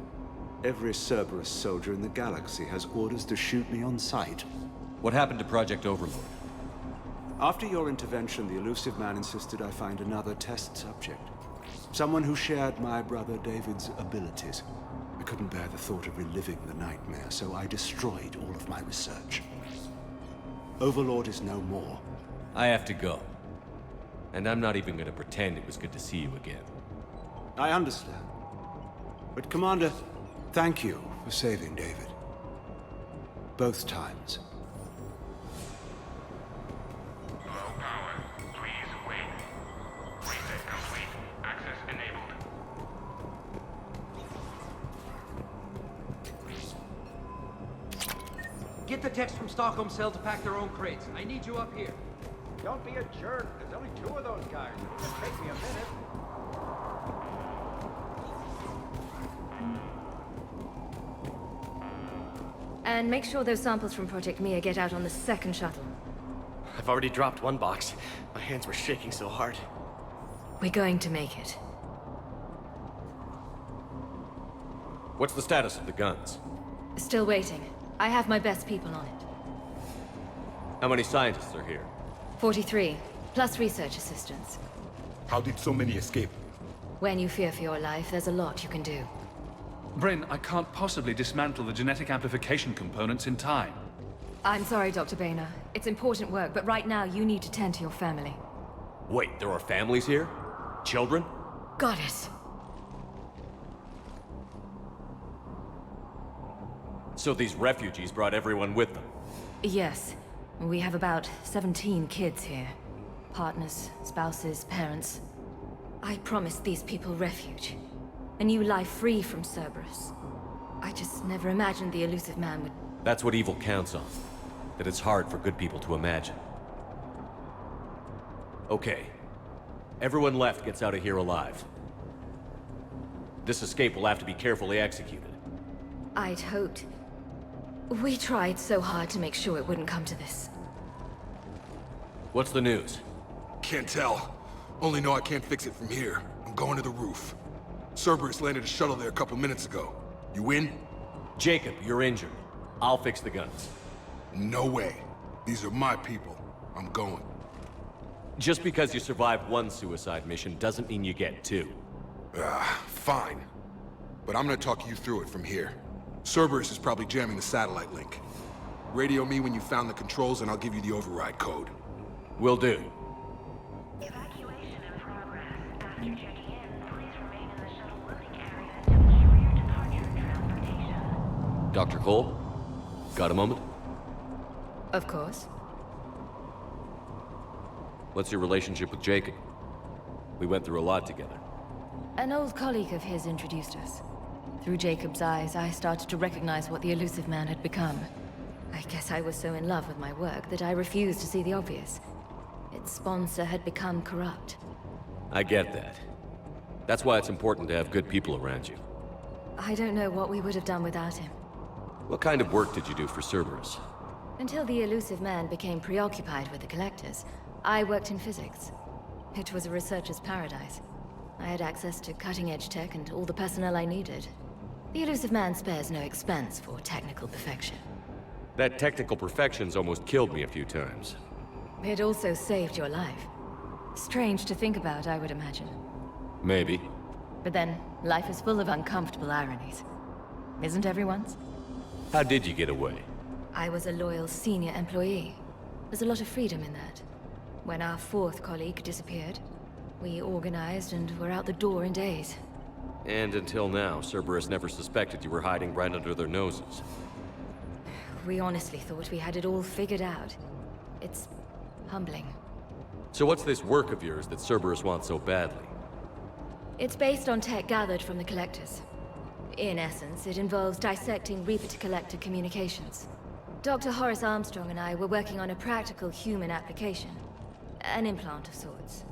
Every Cerberus soldier in the galaxy has orders to shoot me on sight. What happened to Project Overlord? After your intervention, the elusive man insisted I find another test subject. Someone who shared my brother David's abilities. I couldn't bear the thought of reliving the nightmare, so I destroyed all of my research. Overlord is no more. I have to go. And I'm not even gonna pretend it was good to see you again. I understand. But Commander, thank you for saving David. Both times. Low power. Please wait. Reset complete. Access enabled. Get the techs from Stockholm Cell to pack their own crates. I need you up here. Don't be a jerk. There's only 2 of those guys. It'll take me a minute. And make sure those samples from Project Mia get out on the second shuttle. I've already dropped one box. My hands were shaking so hard. We're going to make it. What's the status of the guns? Still waiting. I have my best people on it. How many scientists are here? 43, plus research assistants. How did so many escape? When you fear for your life, there's a lot you can do. Bryn, I can't possibly dismantle the genetic amplification components in time. I'm sorry, Dr. Boehner. It's important work, but right now you need to tend to your family. Wait, there are families here? Children? Got it. So these refugees brought everyone with them? Yes. We have about 17 kids here. Partners, spouses, parents. I promised these people refuge. A new life free from Cerberus. I just never imagined the elusive man would... That's what evil counts on. That it's hard for good people to imagine. Okay. Everyone left gets out of here alive. This escape will have to be carefully executed. I'd hoped. We tried so hard to make sure it wouldn't come to this. What's the news? Can't tell. Only know I can't fix it from here. I'm going to the roof. Cerberus landed a shuttle there a couple minutes ago. You in? Jacob, you're injured. I'll fix the guns. No way. These are my people. I'm going. Just because you survived one suicide mission doesn't mean you get 2. Fine. But I'm gonna talk you through it from here. Cerberus is probably jamming the satellite link. Radio me when you found the controls and I'll give you the override code. Will do. Evacuation in progress. After checking in, please remain in the shuttle loading area to ensure your departure and transportation. Dr. Cole? Got a moment? Of course. What's your relationship with Jacob? We went through a lot together. An old colleague of his introduced us. Through Jacob's eyes, I started to recognize what the elusive man had become. I guess I was so in love with my work that I refused to see the obvious. Its sponsor had become corrupt. I get that. That's why it's important to have good people around you. I don't know what we would have done without him. What kind of work did you do for Cerberus? Until the elusive man became preoccupied with the Collectors, I worked in physics. It was a researcher's paradise. I had access to cutting-edge tech and all the personnel I needed. The elusive man spares no expense for technical perfection. That technical perfection's almost killed me a few times. It also saved your life. Strange to think about, I would imagine. Maybe. But then, life is full of uncomfortable ironies. Isn't everyone's? How did you get away? I was a loyal senior employee. There's a lot of freedom in that. When our 4th colleague disappeared, we organized and were out the door in days. And until now, Cerberus never suspected you were hiding right under their noses. We honestly thought we had it all figured out. It's humbling. So what's this work of yours that Cerberus wants so badly? It's based on tech gathered from the Collectors. In essence, it involves dissecting Reaper-to-Collector communications. Dr. Horace Armstrong and I were working on a practical human application. An implant of sorts.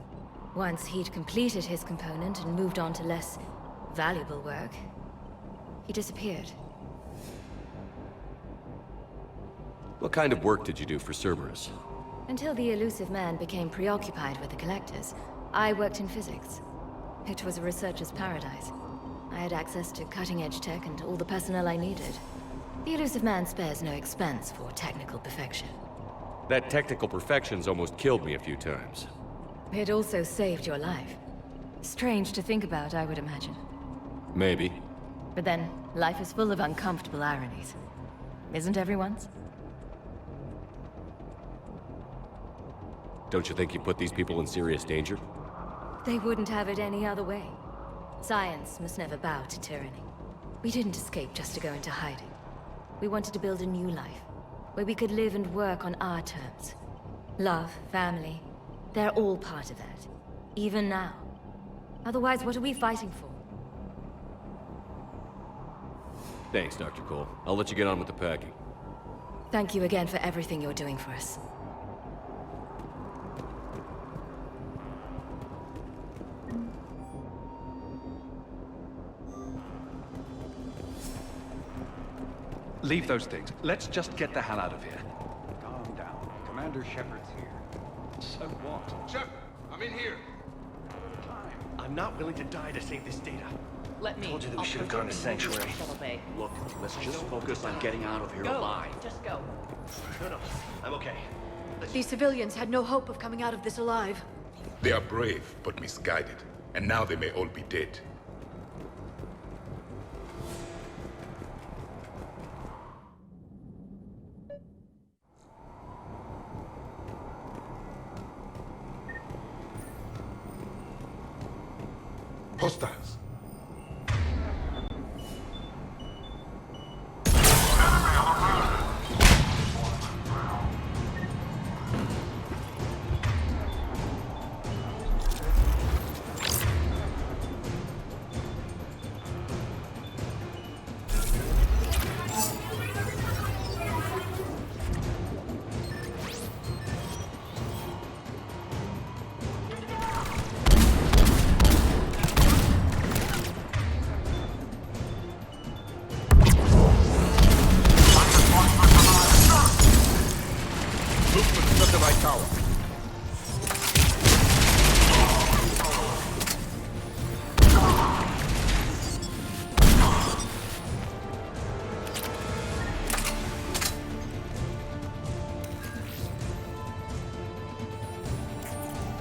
Once he'd completed his component and moved on to less valuable work, he disappeared. What kind of work did you do for Cerberus? Until the elusive man became preoccupied with the Collectors, I worked in physics. It was a researcher's paradise. I had access to cutting-edge tech and all the personnel I needed. The elusive man spares no expense for technical perfection. That technical perfection's almost killed me a few times. It also saved your life. Strange to think about, I would imagine. Maybe. But then, life is full of uncomfortable ironies. Isn't everyone's? Don't you think you put these people in serious danger? They wouldn't have it any other way. Science must never bow to tyranny. We didn't escape just to go into hiding. We wanted to build a new life, where we could live and work on our terms. Love, family, they're all part of that. Even now. Otherwise, what are we fighting for? Thanks, Dr. Cole. I'll let you get on with the packing. Thank you again for everything you're doing for us. Leave those things. Let's just get the hell out of here. Calm down. Commander Shepard's here. So what? Shepard, I'm in here. I'm not willing to die to save this data. Let me. Told you that we I'll should have protect gone to you Sanctuary. from the Bay. Look, let's just focus on getting out of here Go. alive. Just go. No, I'm okay. These civilians had no hope of coming out of this alive. They are brave, but misguided. And now they may all be dead. Hostiles.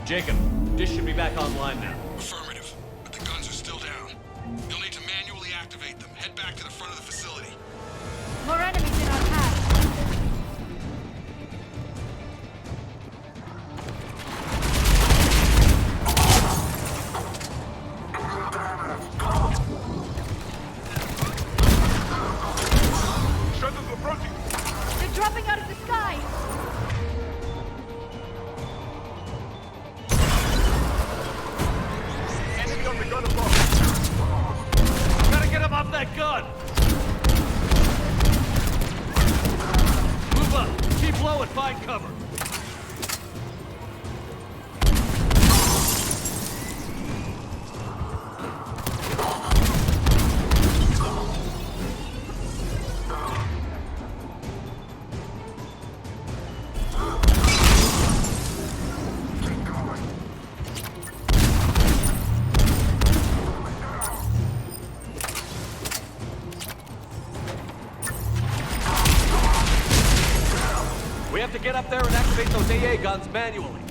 Jacob, dish should be back online now. Affirmative, but the guns are still down. You'll need to manually activate them. Head back to the front of the facility. More enemies in our path. Shuttle's approaching. They're dropping out of the sky. Enemy on the gun above. Gotta get him off that gun! Move up! Keep low and find cover! We have to get up there and activate those AA guns manually.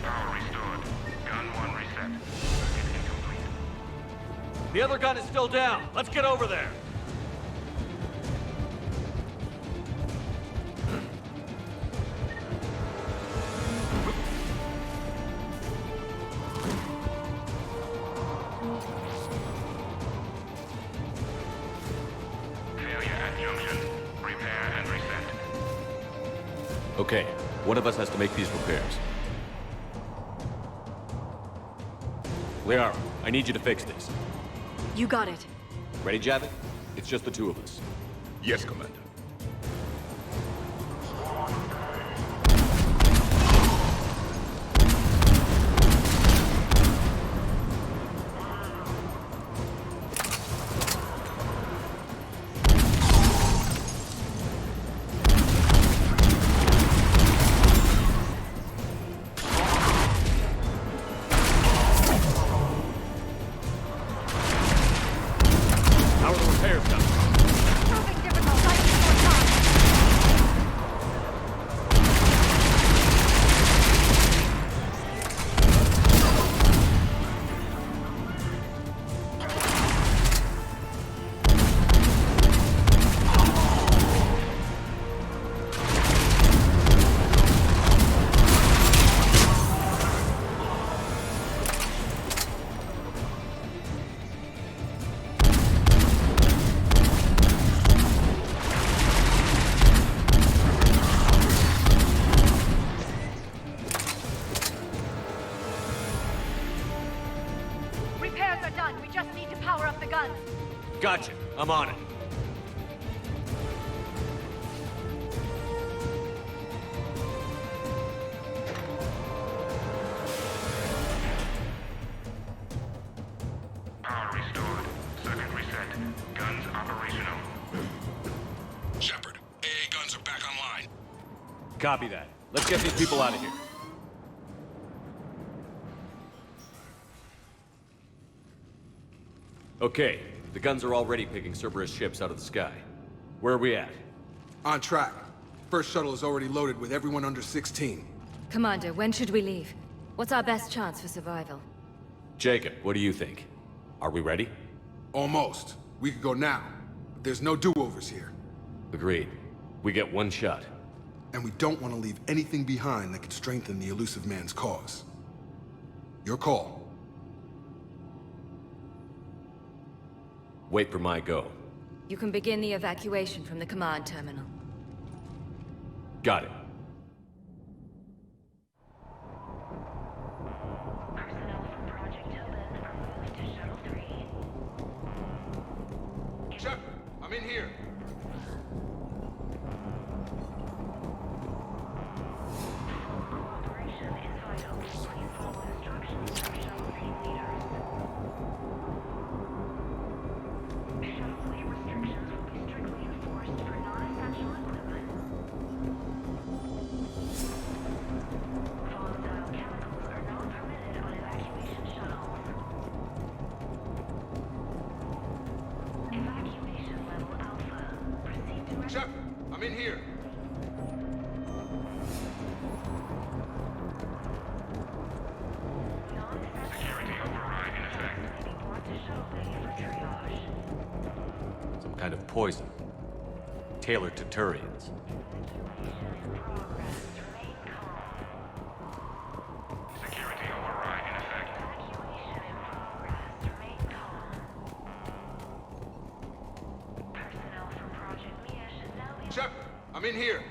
Power restored. Gun 1 reset. Circuit incomplete. The other gun is still down. Let's get over there. Failure at junction. Repair and reset. Okay, one of us has to make these repairs. Liara, I need you to fix this. You got it. Ready, Javik? It's just the two of us. Yes, Commander. fire come? Proving difficult, I need more time. Repairs are done. We just need to power up the guns. Gotcha. I'm on it. Power restored. Circuit reset. Guns operational. Shepard, AA guns are back online. Copy that. Let's get these people out of here. Okay, the guns are already picking Cerberus ships out of the sky. Where are we at? On track. First shuttle is already loaded with everyone under 16. Commander, when should we leave? What's our best chance for survival? Jacob, what do you think? Are we ready? Almost. We could go now, but there's no do-overs here. Agreed. We get one shot. And we don't want to leave anything behind that could strengthen the elusive man's cause. Your call. Wait for my go. You can begin the evacuation from the command terminal. Got it. Personnel from Project Tobin are moved to Shuttle 3. Shepard, I'm in here. Cooperation is vital. Please follow instructions from Shuttle team leaders. Shuttle fleet restrictions will be strictly enforced for non-essential equipment. Volatile chemicals are not permitted on evacuation shuttles. Evacuation level Alpha. Proceed to... Shepard, I'm in here. Security override in effect. May be brought to Shuttle Bay for triage. Some kind of poison. Tailored to Turians. Security override in effect. Evacuation in progress. Remain calm. Personnel from Project Mia should now be... Shepard, I'm in here.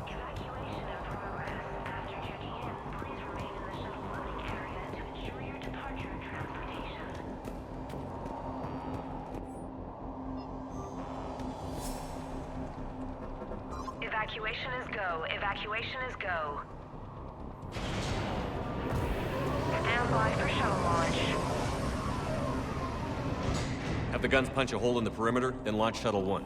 Evacuation in progress. After checking in, please remain in the shuttle loading area to ensure your departure and transportation. Evacuation is go. Evacuation is go. Stand by for shuttle launch. Have the guns punch a hole in the perimeter, then launch Shuttle 1.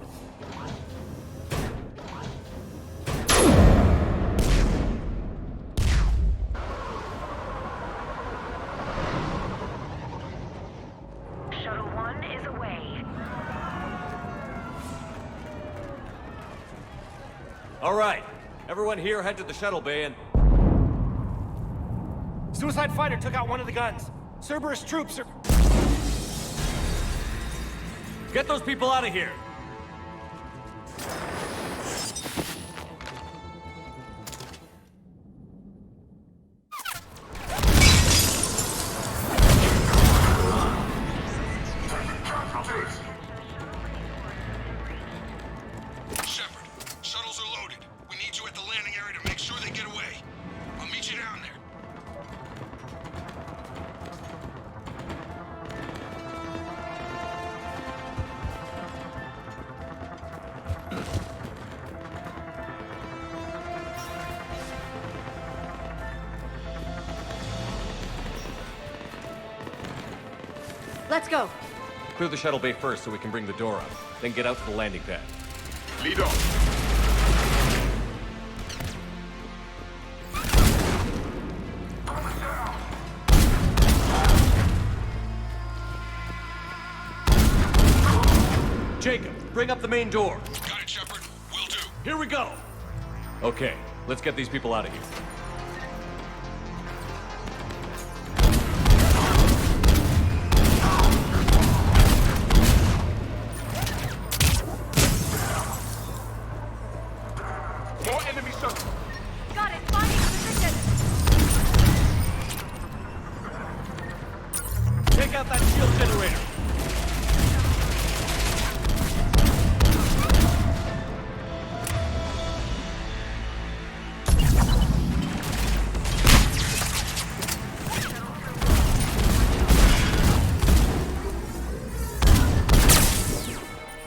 Shuttle 1 is away. All right. Everyone here head to the shuttle bay and... Suicide fighter took out one of the guns. Cerberus troops are... Get those people out of here! Shepard, shuttles are loaded. We need you at the landing area to make sure they get away. I'll meet you down there. Let's go. Clear the shuttle bay first so we can bring the door up. Then get out to the landing pad. Lead on. Jacob, bring up the main door. Got it, Shepard. Will do. Here we go! Okay, let's get these people out of here. More enemy circle. Got it. Finding position. Take out that shield generator.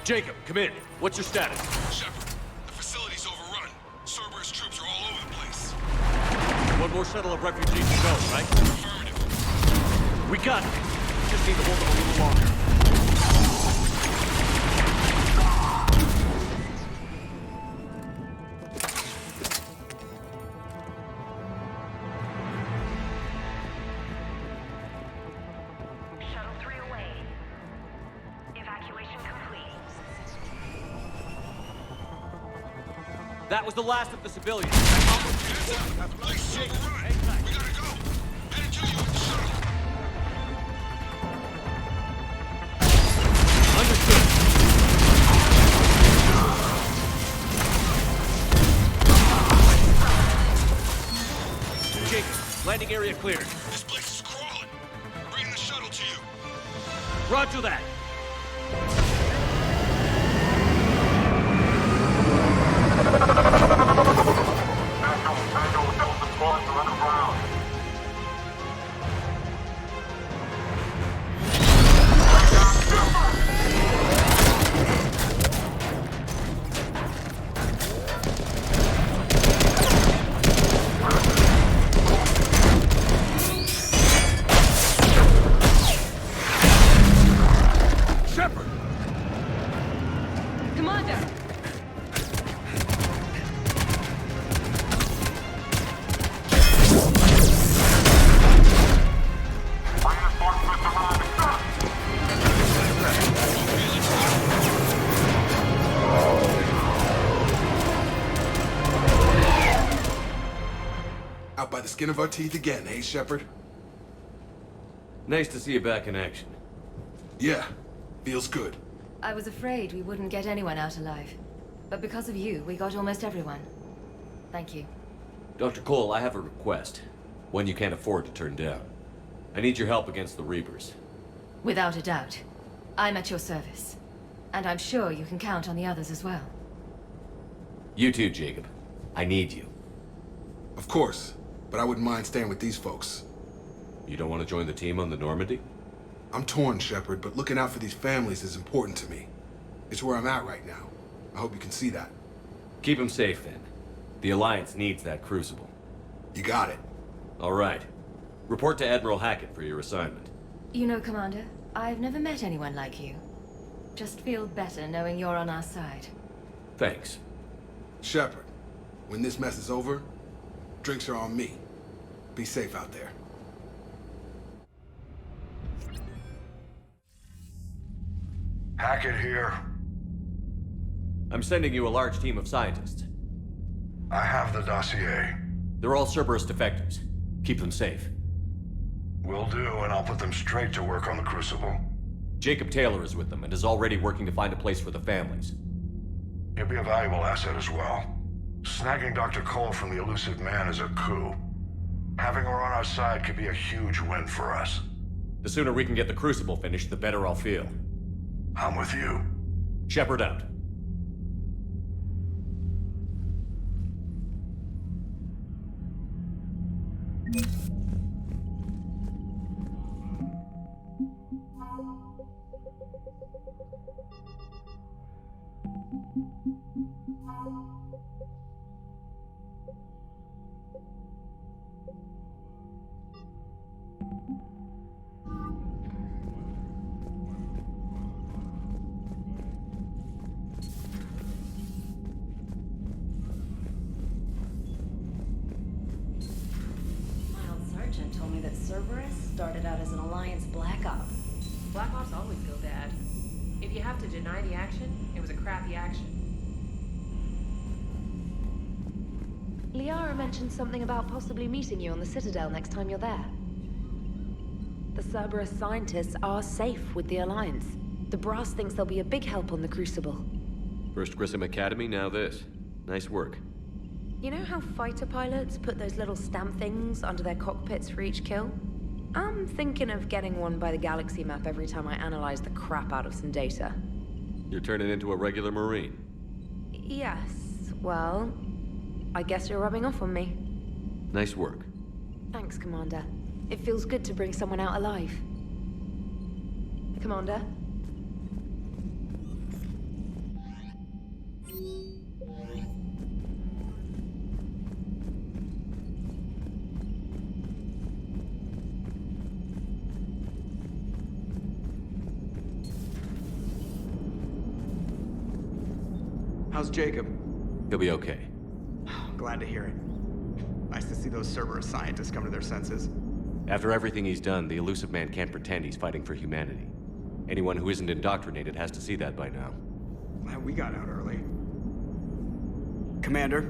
Jacob, come in. What's your status? Shepard, the facility's overrun. Cerberus troops are all over the place. One more shuttle of refugees to go, right? Affirmative. We got it. Just need to hold them a little longer. Shuttle 3 away. Evacuation complete. That was the last of the civilians. Place is overrun. We gotta go. Headed to you with the shuttle. Understood. Jacob, landing area cleared. This place is crawling. Bring the shuttle to you. Roger that. Shepard! Commander! Out by the skin of our teeth again, eh, Shepard? Nice to see you back in action. Yeah, feels good. I was afraid we wouldn't get anyone out alive. But because of you, we got almost everyone. Thank you. Dr. Cole, I have a request. One you can't afford to turn down. I need your help against the Reapers. Without a doubt. I'm at your service. And I'm sure you can count on the others as well. You too, Jacob. I need you. Of course, but I wouldn't mind staying with these folks. You don't want to join the team on the Normandy? I'm torn, Shepard, but looking out for these families is important to me. It's where I'm at right now. I hope you can see that. Keep them safe, then. The Alliance needs that crucible. You got it. All right. Report to Admiral Hackett for your assignment. You know, Commander, I've never met anyone like you. Just feel better knowing you're on our side. Thanks. Shepard, when this mess is over, drinks are on me. Be safe out there. Hackett here. I'm sending you a large team of scientists. I have the dossier. They're all Cerberus defectors. Keep them safe. Will do, and I'll put them straight to work on the Crucible. Jacob Taylor is with them and is already working to find a place for the families. He'll be a valuable asset as well. Snagging Dr. Cole from the elusive man is a coup. Having her on our side could be a huge win for us. The sooner we can get the Crucible finished, the better I'll feel. I'm with you. Shepard out. Told me that Cerberus started out as an Alliance Black Op. Black Ops always go bad. If you have to deny the action, it was a crappy action. Liara mentioned something about possibly meeting you on the Citadel next time you're there. The Cerberus scientists are safe with the Alliance. The Brass thinks they'll be a big help on the Crucible. First Grissom Academy, now this. Nice work. You know how fighter pilots put those little stamp things under their cockpits for each kill? I'm thinking of getting one by the galaxy map every time I analyze the crap out of some data. You're turning into a regular Marine. Yes, well, I guess you're rubbing off on me. Nice work. Thanks, Commander. It feels good to bring someone out alive. Commander? How's Jacob? He'll be okay. Glad to hear it. Nice to see those Cerberus scientists come to their senses. After everything he's done, the Elusive Man can't pretend he's fighting for humanity. Anyone who isn't indoctrinated has to see that by now. We got out early. Commander?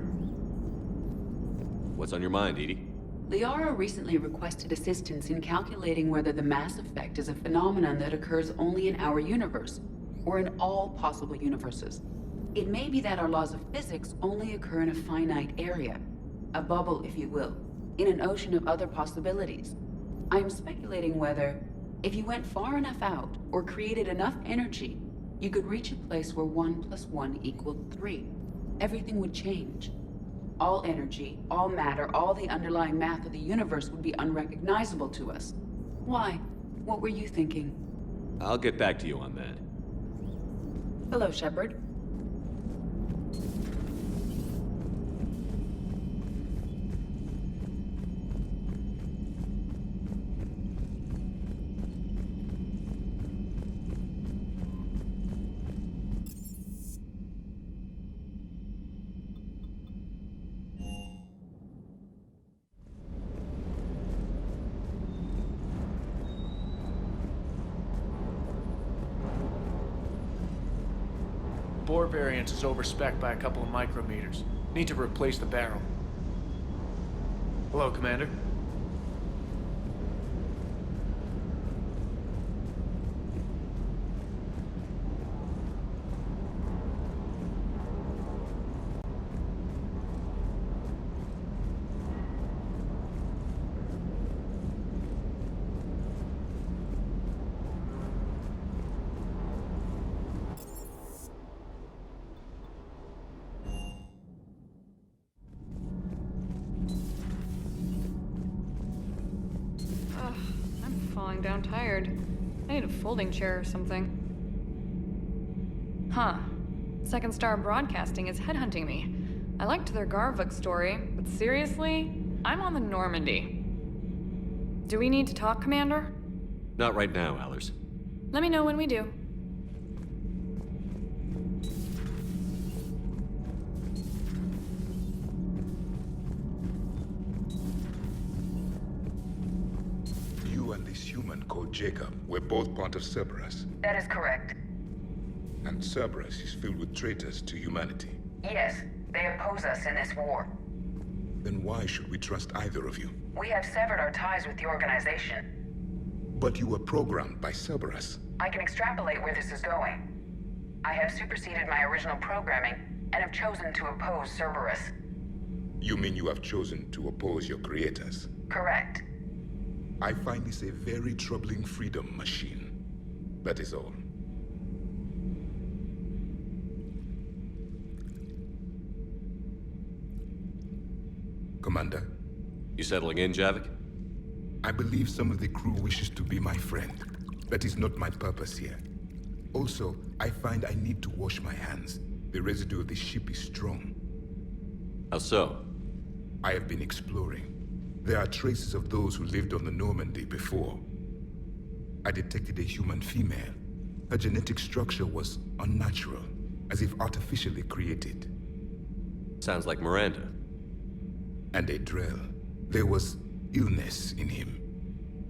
What's on your mind, Edie? Liara recently requested assistance in calculating whether the mass effect is a phenomenon that occurs only in our universe, or in all possible universes. It may be that our laws of physics only occur in a finite area, a bubble, if you will, in an ocean of other possibilities. I'm speculating whether, if you went far enough out, or created enough energy, you could reach a place where 1 + 1 = 3. Everything would change. All energy, all matter, all the underlying math of the universe would be unrecognizable to us. Why? What were you thinking? I'll get back to you on that. Hello, Shepard. Bore variance is over-spec by a couple of micrometers. Need to replace the barrel. Hello, Commander. Falling down tired. I need a folding chair or something. Huh. Second Star Broadcasting is headhunting me. I liked their Garvuk story, but seriously? I'm on the Normandy. Do we need to talk, Commander? Not right now, Allers. Let me know when we do. Jacob, we're both part of Cerberus. That is correct. And Cerberus is filled with traitors to humanity. Yes, they oppose us in this war. Then why should we trust either of you? We have severed our ties with the organization. But you were programmed by Cerberus. I can extrapolate where this is going. I have superseded my original programming and have chosen to oppose Cerberus. You mean you have chosen to oppose your creators? Correct. I find this a very troubling freedom machine. That is all. Commander? You settling in, Javik? I believe some of the crew wishes to be my friend. That is not my purpose here. Also, I find I need to wash my hands. The residue of the ship is strong. How so? I have been exploring. There are traces of those who lived on the Normandy before. I detected a human female. Her genetic structure was unnatural, as if artificially created. Sounds like Miranda. And a Drell. There was illness in him.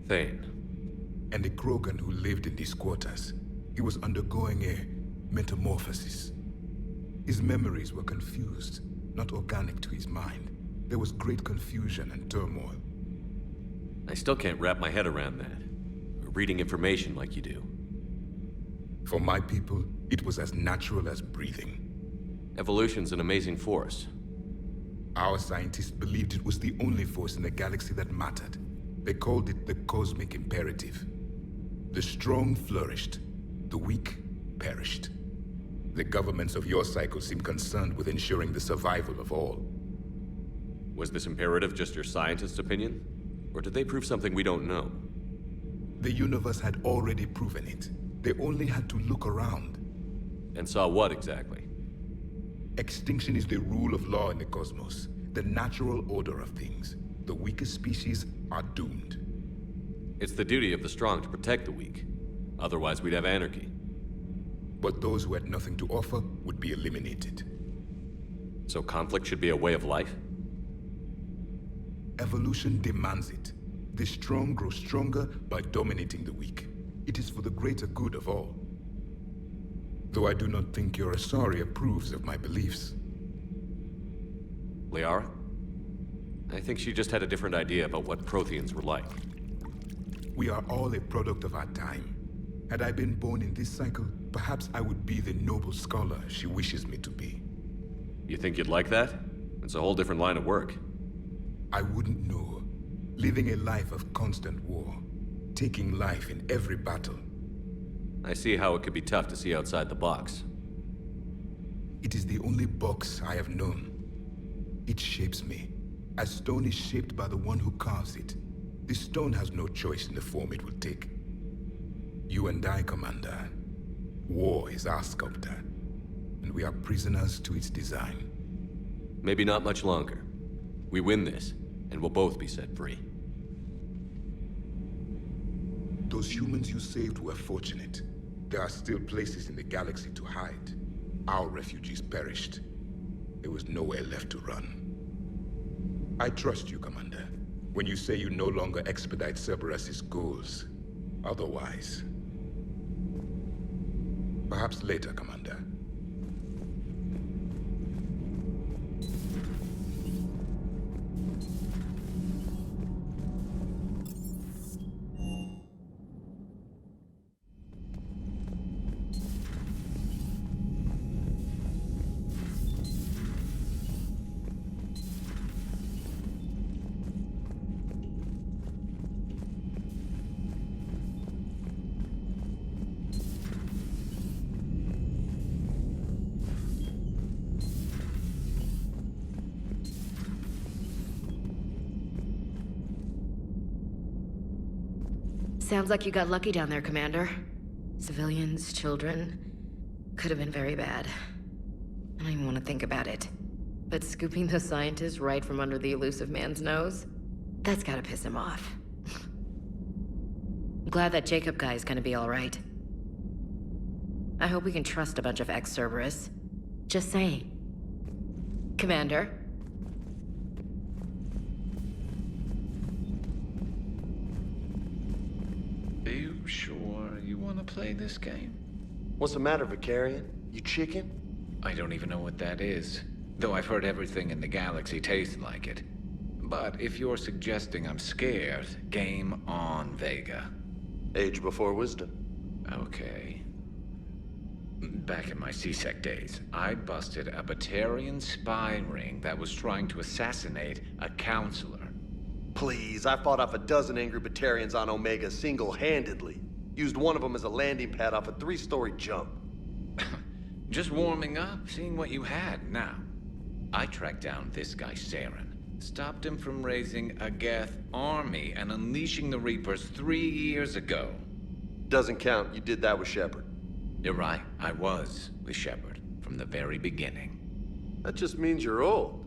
Thane. And a Krogan who lived in these quarters. He was undergoing a metamorphosis. His memories were confused, not organic to his mind. There was great confusion and turmoil. I still can't wrap my head around that. Reading information like you do. For my people, it was as natural as breathing. Evolution's an amazing force. Our scientists believed it was the only force in the galaxy that mattered. They called it the cosmic imperative. The strong flourished, the weak perished. The governments of your cycle seem concerned with ensuring the survival of all. Was this imperative just your scientist's opinion? Or did they prove something we don't know? The universe had already proven it. They only had to look around. And saw what exactly? Extinction is the rule of law in the cosmos, the natural order of things. The weakest species are doomed. It's the duty of the strong to protect the weak. Otherwise, we'd have anarchy. But those who had nothing to offer would be eliminated. So conflict should be a way of life? Evolution demands it. The strong grow stronger by dominating the weak. It is for the greater good of all. Though I do not think your Asari approves of my beliefs. Liara? I think she just had a different idea about what Protheans were like. We are all a product of our time. Had I been born in this cycle, perhaps I would be the noble scholar she wishes me to be. You think you'd like that? It's a whole different line of work. I wouldn't know. Living a life of constant war. Taking life in every battle. I see how it could be tough to see outside the box. It is the only box I have known. It shapes me, as stone is shaped by the one who carves it. This stone has no choice in the form it will take. You and I, Commander. War is our sculptor, and we are prisoners to its design. Maybe not much longer. We win this, and we'll both be set free. Those humans you saved were fortunate. There are still places in the galaxy to hide. Our refugees perished. There was nowhere left to run. I trust you, Commander, when you say you no longer expedite Cerberus's goals. Otherwise. Perhaps later, Commander. Sounds like you got lucky down there, Commander. Civilians, children. Could have been very bad. I don't even want to think about it. But scooping those scientists right from under the elusive man's nose? That's gotta piss him off. I'm glad that Jacob guy is gonna be alright. I hope we can trust a bunch of ex-Cerberus. Just saying. Commander? Are you sure you want to play this game? What's the matter, Vicarian? You chicken? I don't even know what that is, though I've heard everything in the galaxy tastes like it. But if you're suggesting I'm scared, game on, Vega. Age before wisdom. Okay. Back in my C-Sec days, I busted a Batarian spy ring that was trying to assassinate a counselor. Please, I fought off a dozen angry Batarians on Omega single-handedly. Used one of them as a landing pad off a 3-story jump. Just warming up, seeing what you had. Now, I tracked down this guy, Saren. Stopped him from raising a Geth army and unleashing the Reapers 3 years ago. Doesn't count. You did that with Shepard. You're right. I was with Shepard from the very beginning. That just means you're old.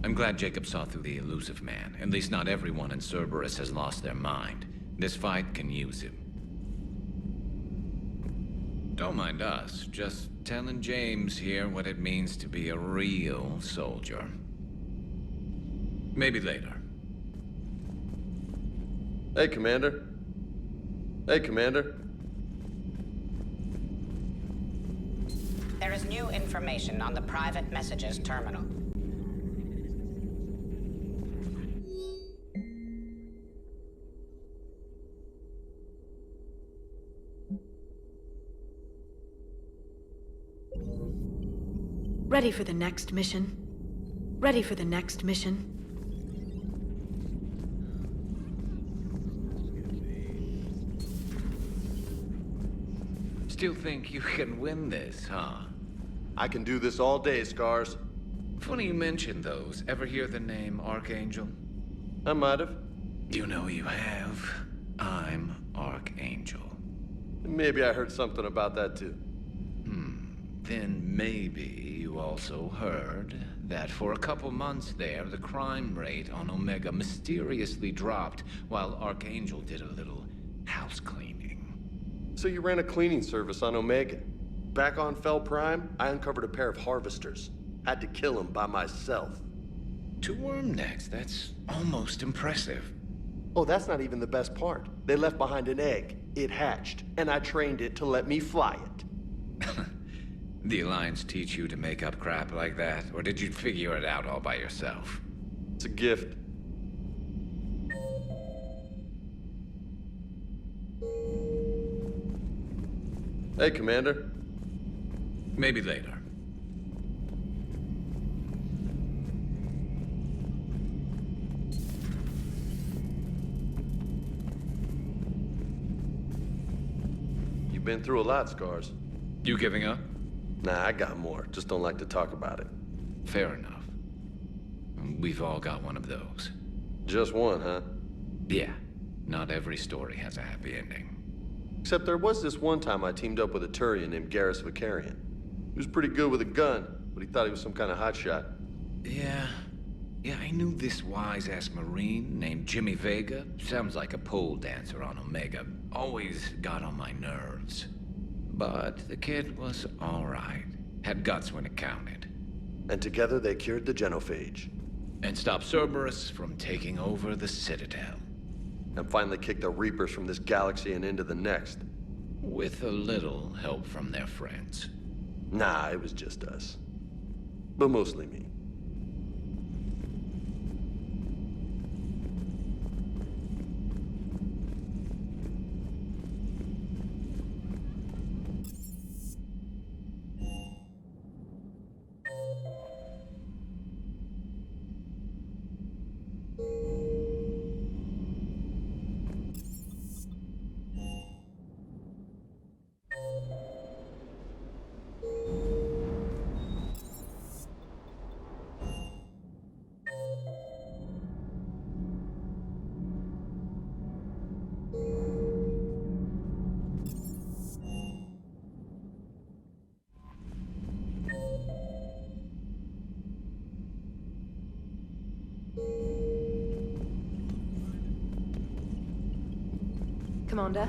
I'm glad Jacob saw through the elusive man. At least not everyone in Cerberus has lost their mind. This fight can use him. Don't mind us. Just telling James here what it means to be a real soldier. Maybe later. Hey, Commander. Hey, Commander. There is new information on the private messages terminal. Ready for the next mission? Ready for the next mission? Still think you can win this, huh? I can do this all day, Scars. Funny you mention those. Ever hear the name Archangel? I might have. You know you have. I'm Archangel. Maybe I heard something about that too. Then maybe you also heard that for a couple months there, the crime rate on Omega mysteriously dropped while Archangel did a little house cleaning. So you ran a cleaning service on Omega. Back on Fel Prime, I uncovered a pair of harvesters. Had to kill them by myself. 2 worm necks, that's almost impressive. Oh, that's not even the best part. They left behind an egg. It hatched, and I trained it to let me fly it. The Alliance teach you to make up crap like that, or did you figure it out all by yourself? It's a gift. Hey, Commander. Maybe later. You've been through a lot, Scars. You giving up? Nah, I got more. Just don't like to talk about it. Fair enough. We've all got one of those. Just one, huh? Yeah. Not every story has a happy ending. Except there was this one time I teamed up with a Turian named Garrus Vicarian. He was pretty good with a gun, but he thought he was some kind of hotshot. Yeah, I knew this wise-ass Marine named Jimmy Vega. Sounds like a pole dancer on Omega. Always got on my nerves. But the kid was all right. Had guts when it counted. And together they cured the genophage. And stopped Cerberus from taking over the Citadel. And finally kicked the Reapers from this galaxy and into the next. With a little help from their friends. Nah, it was just us. But mostly me. Commander?